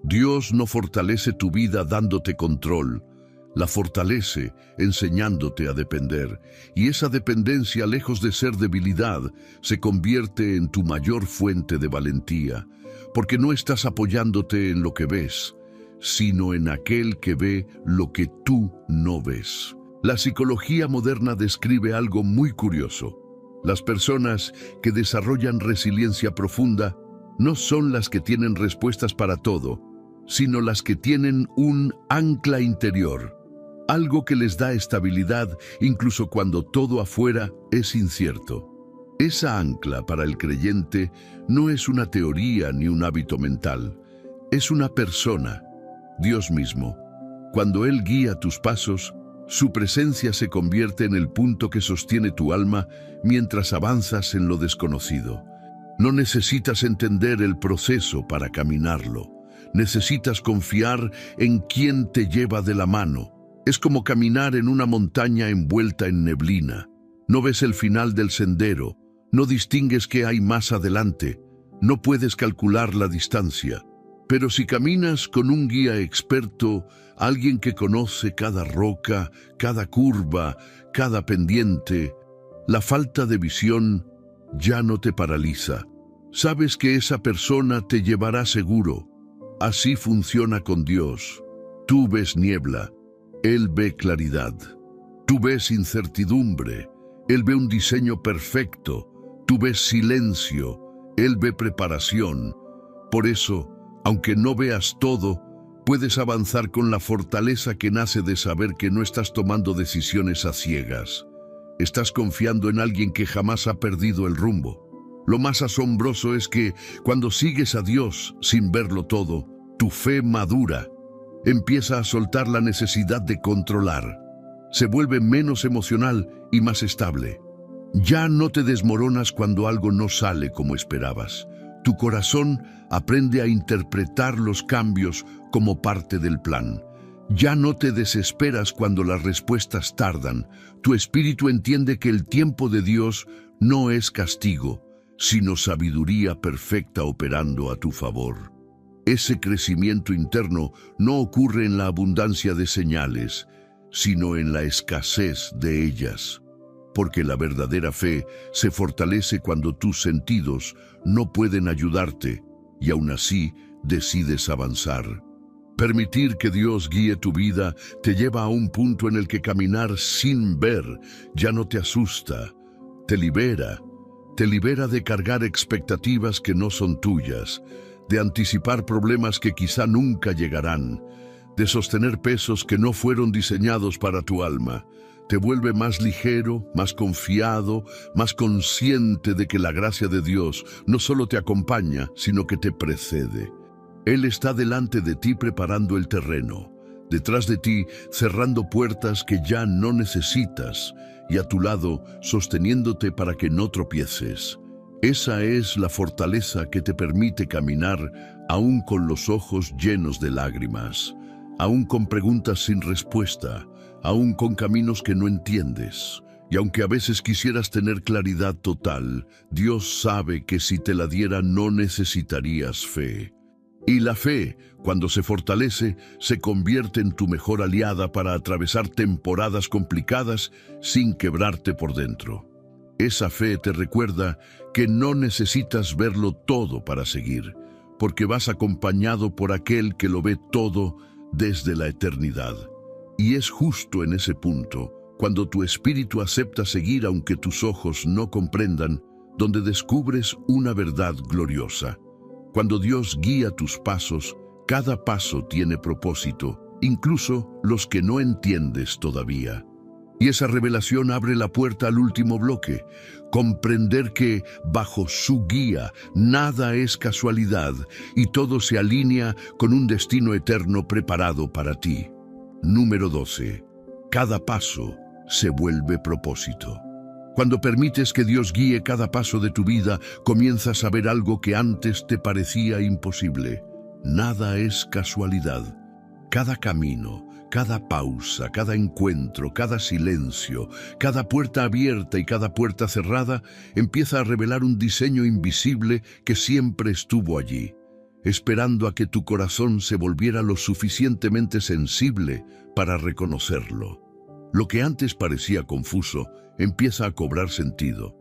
A: Dios no fortalece tu vida dándote control, la fortalece enseñándote a depender, y esa dependencia, lejos de ser debilidad, se convierte en tu mayor fuente de valentía, porque no estás apoyándote en lo que ves, sino en aquel que ve lo que tú no ves. La psicología moderna describe algo muy curioso. Las personas que desarrollan resiliencia profunda no son las que tienen respuestas para todo, sino las que tienen un ancla interior, algo que les da estabilidad incluso cuando todo afuera es incierto. Esa ancla para el creyente no es una teoría ni un hábito mental, es una persona, Dios mismo. Cuando Él guía tus pasos, su presencia se convierte en el punto que sostiene tu alma mientras avanzas en lo desconocido. No necesitas entender el proceso para caminarlo. Necesitas confiar en quien te lleva de la mano. Es como caminar en una montaña envuelta en neblina. No ves el final del sendero, no distingues qué hay más adelante, no puedes calcular la distancia. Pero si caminas con un guía experto, alguien que conoce cada roca, cada curva, cada pendiente, la falta de visión ya no te paraliza. Sabes que esa persona te llevará seguro. Así funciona con Dios. Tú ves niebla, Él ve claridad. Tú ves incertidumbre, Él ve un diseño perfecto. Tú ves silencio, Él ve preparación. Por eso, aunque no veas todo, puedes avanzar con la fortaleza que nace de saber que no estás tomando decisiones a ciegas. Estás confiando en alguien que jamás ha perdido el rumbo. Lo más asombroso es que, cuando sigues a Dios sin verlo todo, tu fe madura. Empieza a soltar la necesidad de controlar. Se vuelve menos emocional y más estable. Ya no te desmoronas cuando algo no sale como esperabas. Tu corazón aprende a interpretar los cambios como parte del plan. Ya no te desesperas cuando las respuestas tardan. Tu espíritu entiende que el tiempo de Dios no es castigo, sino sabiduría perfecta operando a tu favor. Ese crecimiento interno no ocurre en la abundancia de señales, sino en la escasez de ellas. Porque la verdadera fe se fortalece cuando tus sentidos no pueden ayudarte y aún así decides avanzar. Permitir que Dios guíe tu vida te lleva a un punto en el que caminar sin ver ya no te asusta, te libera de cargar expectativas que no son tuyas, de anticipar problemas que quizá nunca llegarán, de sostener pesos que no fueron diseñados para tu alma. Te vuelve más ligero, más confiado, más consciente de que la gracia de Dios no solo te acompaña, sino que te precede. Él está delante de ti preparando el terreno, detrás de ti cerrando puertas que ya no necesitas y a tu lado sosteniéndote para que no tropieces. Esa es la fortaleza que te permite caminar aún con los ojos llenos de lágrimas, aún con preguntas sin respuesta, aún con caminos que no entiendes. Y aunque a veces quisieras tener claridad total, Dios sabe que si te la diera no necesitarías fe. Y la fe, cuando se fortalece, se convierte en tu mejor aliada para atravesar temporadas complicadas sin quebrarte por dentro. Esa fe te recuerda que no necesitas verlo todo para seguir, porque vas acompañado por aquel que lo ve todo desde la eternidad. Y es justo en ese punto cuando tu espíritu acepta seguir aunque tus ojos no comprendan, donde descubres una verdad gloriosa. Cuando Dios guía tus pasos, cada paso tiene propósito, incluso los que no entiendes todavía. Y esa revelación abre la puerta al último bloque: comprender que, bajo su guía, nada es casualidad y todo se alinea con un destino eterno preparado para ti. Número 12. Cada paso se vuelve propósito. Cuando permites que Dios guíe cada paso de tu vida, comienzas a ver algo que antes te parecía imposible. Nada es casualidad. Cada camino, cada pausa, cada encuentro, cada silencio, cada puerta abierta y cada puerta cerrada empieza a revelar un diseño invisible que siempre estuvo allí, esperando a que tu corazón se volviera lo suficientemente sensible para reconocerlo. Lo que antes parecía confuso empieza a cobrar sentido.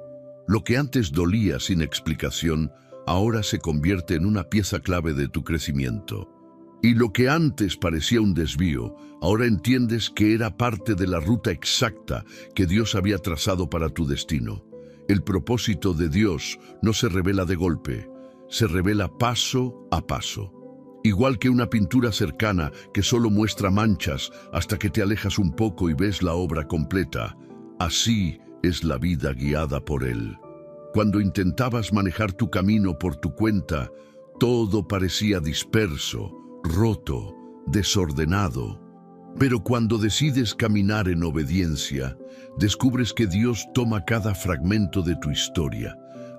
A: Lo que antes dolía sin explicación ahora se convierte en una pieza clave de tu crecimiento. Y lo que antes parecía un desvío, ahora entiendes que era parte de la ruta exacta que Dios había trazado para tu destino. El propósito de Dios no se revela de golpe, se revela paso a paso. Igual que una pintura cercana que solo muestra manchas hasta que te alejas un poco y ves la obra completa, así es la vida guiada por Él. Cuando intentabas manejar tu camino por tu cuenta, todo parecía disperso, roto, desordenado. Pero cuando decides caminar en obediencia, descubres que Dios toma cada fragmento de tu historia,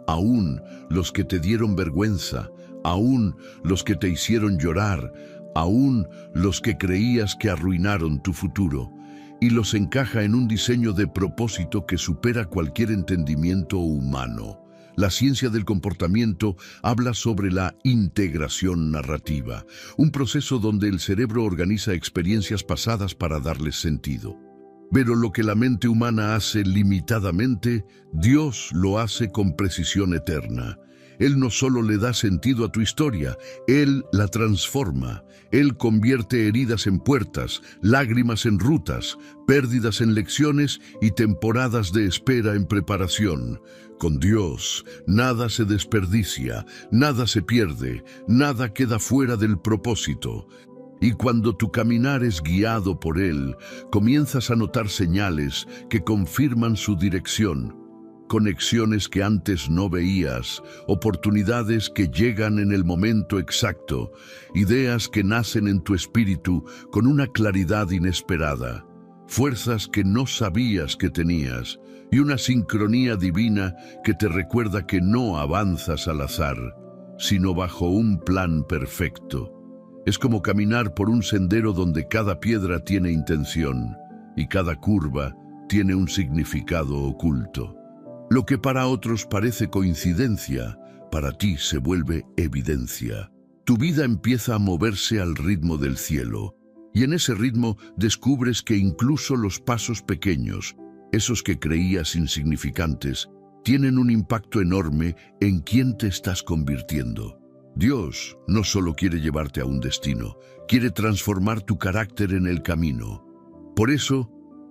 A: aún los que te dieron vergüenza, aún los que te hicieron llorar, aún los que creías que arruinaron tu futuro, y los encaja en un diseño de propósito que supera cualquier entendimiento humano. La ciencia del comportamiento habla sobre la integración narrativa, un proceso donde el cerebro organiza experiencias pasadas para darles sentido. Pero lo que la mente humana hace limitadamente, Dios lo hace con precisión eterna. Él no solo le da sentido a tu historia, Él la transforma. Él convierte heridas en puertas, lágrimas en rutas, pérdidas en lecciones y temporadas de espera en preparación. Con Dios, nada se desperdicia, nada se pierde, nada queda fuera del propósito. Y cuando tu caminar es guiado por Él, comienzas a notar señales que confirman su dirección. Conexiones que antes no veías, oportunidades que llegan en el momento exacto, ideas que nacen en tu espíritu con una claridad inesperada, fuerzas que no sabías que tenías y una sincronía divina que te recuerda que no avanzas al azar, sino bajo un plan perfecto. Es como caminar por un sendero donde cada piedra tiene intención y cada curva tiene un significado oculto. Lo que para otros parece coincidencia, para ti se vuelve evidencia. Tu vida empieza a moverse al ritmo del cielo, y en ese ritmo descubres que incluso los pasos pequeños, esos que creías insignificantes, tienen un impacto enorme en quién te estás convirtiendo. Dios no solo quiere llevarte a un destino, quiere transformar tu carácter en el camino. Por eso,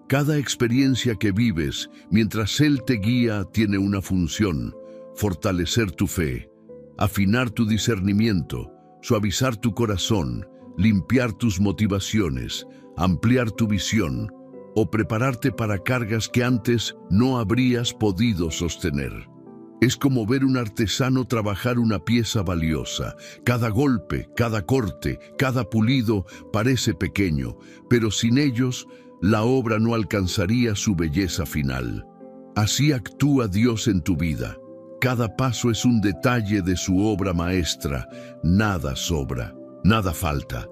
A: cada experiencia que vives, mientras Él te guía, tiene una función: fortalecer tu fe, afinar tu discernimiento, suavizar tu corazón, limpiar tus motivaciones, ampliar tu visión o prepararte para cargas que antes no habrías podido sostener. Es como ver un artesano trabajar una pieza valiosa. Cada golpe, cada corte, cada pulido parece pequeño, pero sin ellos, la obra no alcanzaría su belleza final. Así actúa Dios en tu vida. Cada paso es un detalle de su obra maestra. Nada sobra, nada falta.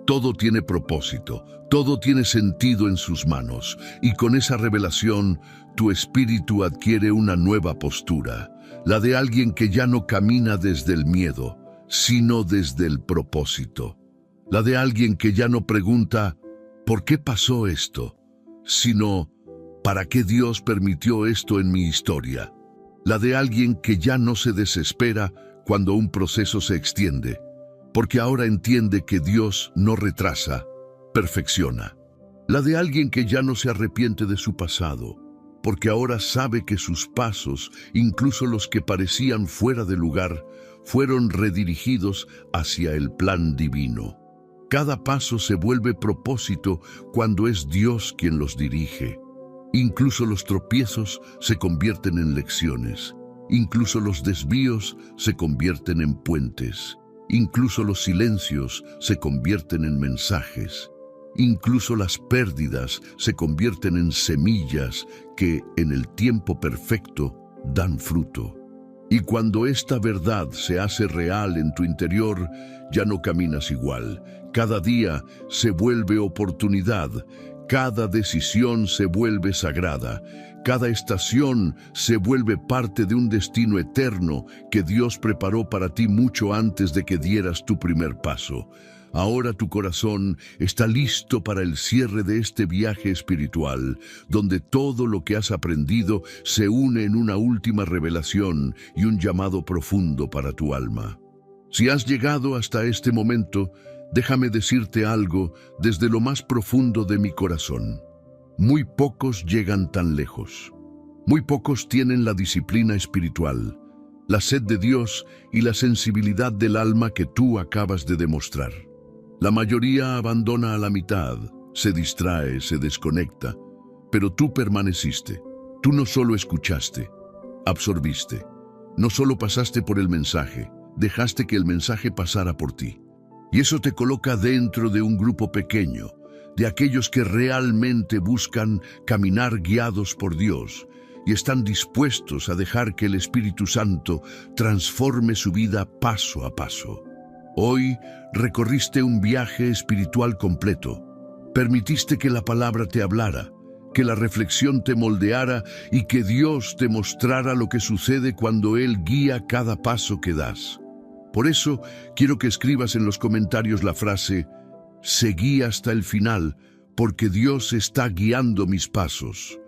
A: Todo tiene propósito, todo tiene sentido en sus manos. Y con esa revelación, tu espíritu adquiere una nueva postura, la de alguien que ya no camina desde el miedo, sino desde el propósito. La de alguien que ya no pregunta ¿por qué pasó esto?, sino ¿para qué Dios permitió esto en mi historia? La de alguien que ya no se desespera cuando un proceso se extiende, porque ahora entiende que Dios no retrasa, perfecciona. La de alguien que ya no se arrepiente de su pasado, porque ahora sabe que sus pasos, incluso los que parecían fuera de lugar, fueron redirigidos hacia el plan divino. Cada paso se vuelve propósito cuando es Dios quien los dirige. Incluso los tropiezos se convierten en lecciones. Incluso los desvíos se convierten en puentes. Incluso los silencios se convierten en mensajes. Incluso las pérdidas se convierten en semillas que, en el tiempo perfecto, dan fruto. Y cuando esta verdad se hace real en tu interior, ya no caminas igual. Cada día se vuelve oportunidad. Cada decisión se vuelve sagrada. Cada estación se vuelve parte de un destino eterno que Dios preparó para ti mucho antes de que dieras tu primer paso. Ahora tu corazón está listo para el cierre de este viaje espiritual, donde todo lo que has aprendido se une en una última revelación y un llamado profundo para tu alma. Si has llegado hasta este momento, déjame decirte algo desde lo más profundo de mi corazón. Muy pocos llegan tan lejos. Muy pocos tienen la disciplina espiritual, la sed de Dios y la sensibilidad del alma que tú acabas de demostrar. La mayoría abandona a la mitad, se distrae, se desconecta, pero tú permaneciste. Tú no solo escuchaste, absorbiste. No solo pasaste por el mensaje, dejaste que el mensaje pasara por ti. Y eso te coloca dentro de un grupo pequeño, de aquellos que realmente buscan caminar guiados por Dios y están dispuestos a dejar que el Espíritu Santo transforme su vida paso a paso. Hoy recorriste un viaje espiritual completo. Permitiste que la palabra te hablara, que la reflexión te moldeara y que Dios te mostrara lo que sucede cuando Él guía cada paso que das. Por eso quiero que escribas en los comentarios la frase: seguí hasta el final, porque Dios está guiando mis pasos.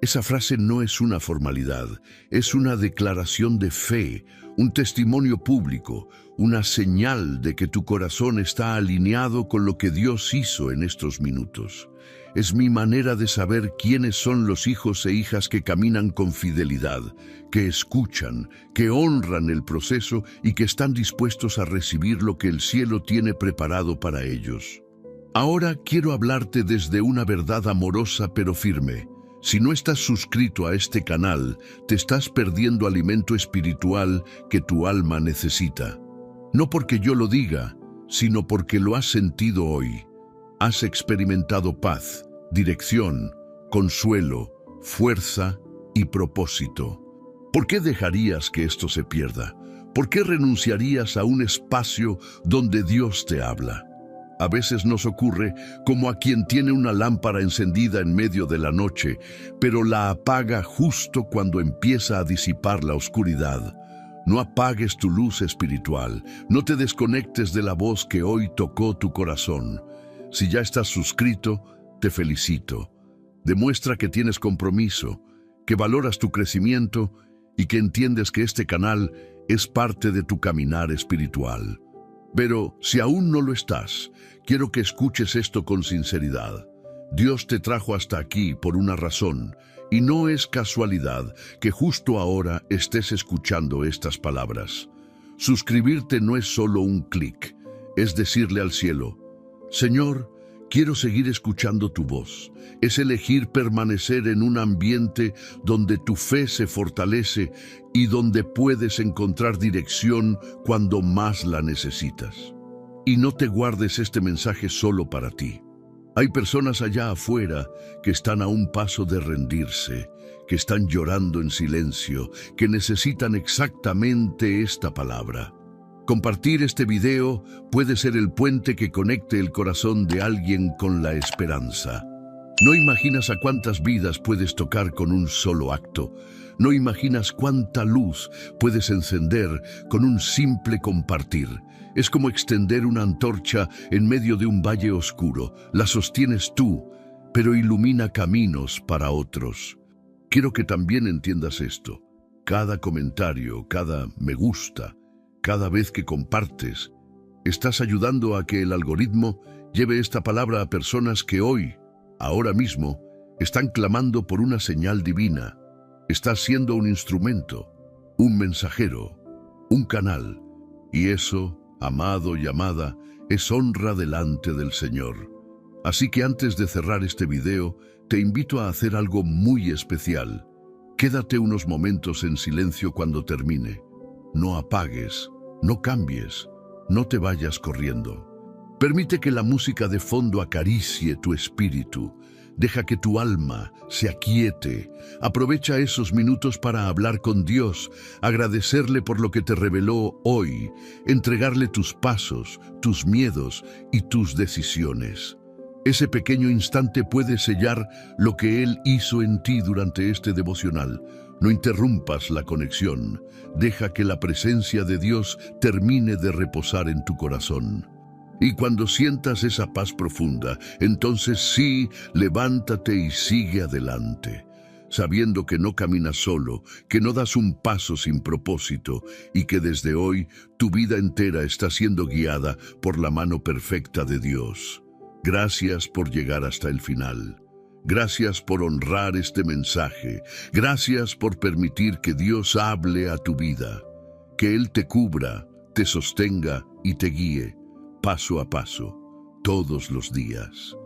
A: Esa frase no es una formalidad, es una declaración de fe, un testimonio público, una señal de que tu corazón está alineado con lo que Dios hizo en estos minutos. Es mi manera de saber quiénes son los hijos e hijas que caminan con fidelidad, que escuchan, que honran el proceso y que están dispuestos a recibir lo que el cielo tiene preparado para ellos. Ahora quiero hablarte desde una verdad amorosa pero firme. Si no estás suscrito a este canal, te estás perdiendo alimento espiritual que tu alma necesita. No porque yo lo diga, sino porque lo has sentido hoy. Has experimentado paz, dirección, consuelo, fuerza y propósito. ¿Por qué dejarías que esto se pierda? ¿Por qué renunciarías a un espacio donde Dios te habla? A veces nos ocurre como a quien tiene una lámpara encendida en medio de la noche, pero la apaga justo cuando empieza a disipar la oscuridad. No apagues tu luz espiritual, no te desconectes de la voz que hoy tocó tu corazón. Si ya estás suscrito, te felicito. Demuestra que tienes compromiso, que valoras tu crecimiento y que entiendes que este canal es parte de tu caminar espiritual. Pero si aún no lo estás, quiero que escuches esto con sinceridad. Dios te trajo hasta aquí por una razón, y no es casualidad que justo ahora estés escuchando estas palabras. Suscribirte no es solo un clic, es decirle al cielo: Señor, quiero seguir escuchando tu voz. Es elegir permanecer en un ambiente donde tu fe se fortalece y donde puedes encontrar dirección cuando más la necesitas. Y no te guardes este mensaje solo para ti. Hay personas allá afuera que están a un paso de rendirse, que están llorando en silencio, que necesitan exactamente esta palabra. Compartir este video puede ser el puente que conecte el corazón de alguien con la esperanza. No imaginas a cuántas vidas puedes tocar con un solo acto. No imaginas cuánta luz puedes encender con un simple compartir. Es como extender una antorcha en medio de un valle oscuro. La sostienes tú, pero ilumina caminos para otros. Quiero que también entiendas esto. Cada comentario, cada me gusta, cada vez que compartes, estás ayudando a que el algoritmo lleve esta palabra a personas que hoy Ahora mismo están clamando por una señal divina. Estás siendo un instrumento, un mensajero, un canal. Y eso, amado y amada, es honra delante del Señor. Así que antes de cerrar este video, te invito a hacer algo muy especial. Quédate unos momentos en silencio cuando termine. No apagues, no cambies, no te vayas corriendo. Permite que la música de fondo acaricie tu espíritu. Deja que tu alma se aquiete. Aprovecha esos minutos para hablar con Dios, agradecerle por lo que te reveló hoy, entregarle tus pasos, tus miedos y tus decisiones. Ese pequeño instante puede sellar lo que Él hizo en ti durante este devocional. No interrumpas la conexión. Deja que la presencia de Dios termine de reposar en tu corazón. Y cuando sientas esa paz profunda, entonces sí, levántate y sigue adelante, sabiendo que no caminas solo, que no das un paso sin propósito y que desde hoy tu vida entera está siendo guiada por la mano perfecta de Dios. Gracias por llegar hasta el final. Gracias por honrar este mensaje. Gracias por permitir que Dios hable a tu vida. Que Él te cubra, te sostenga y te guíe paso a paso, todos los días.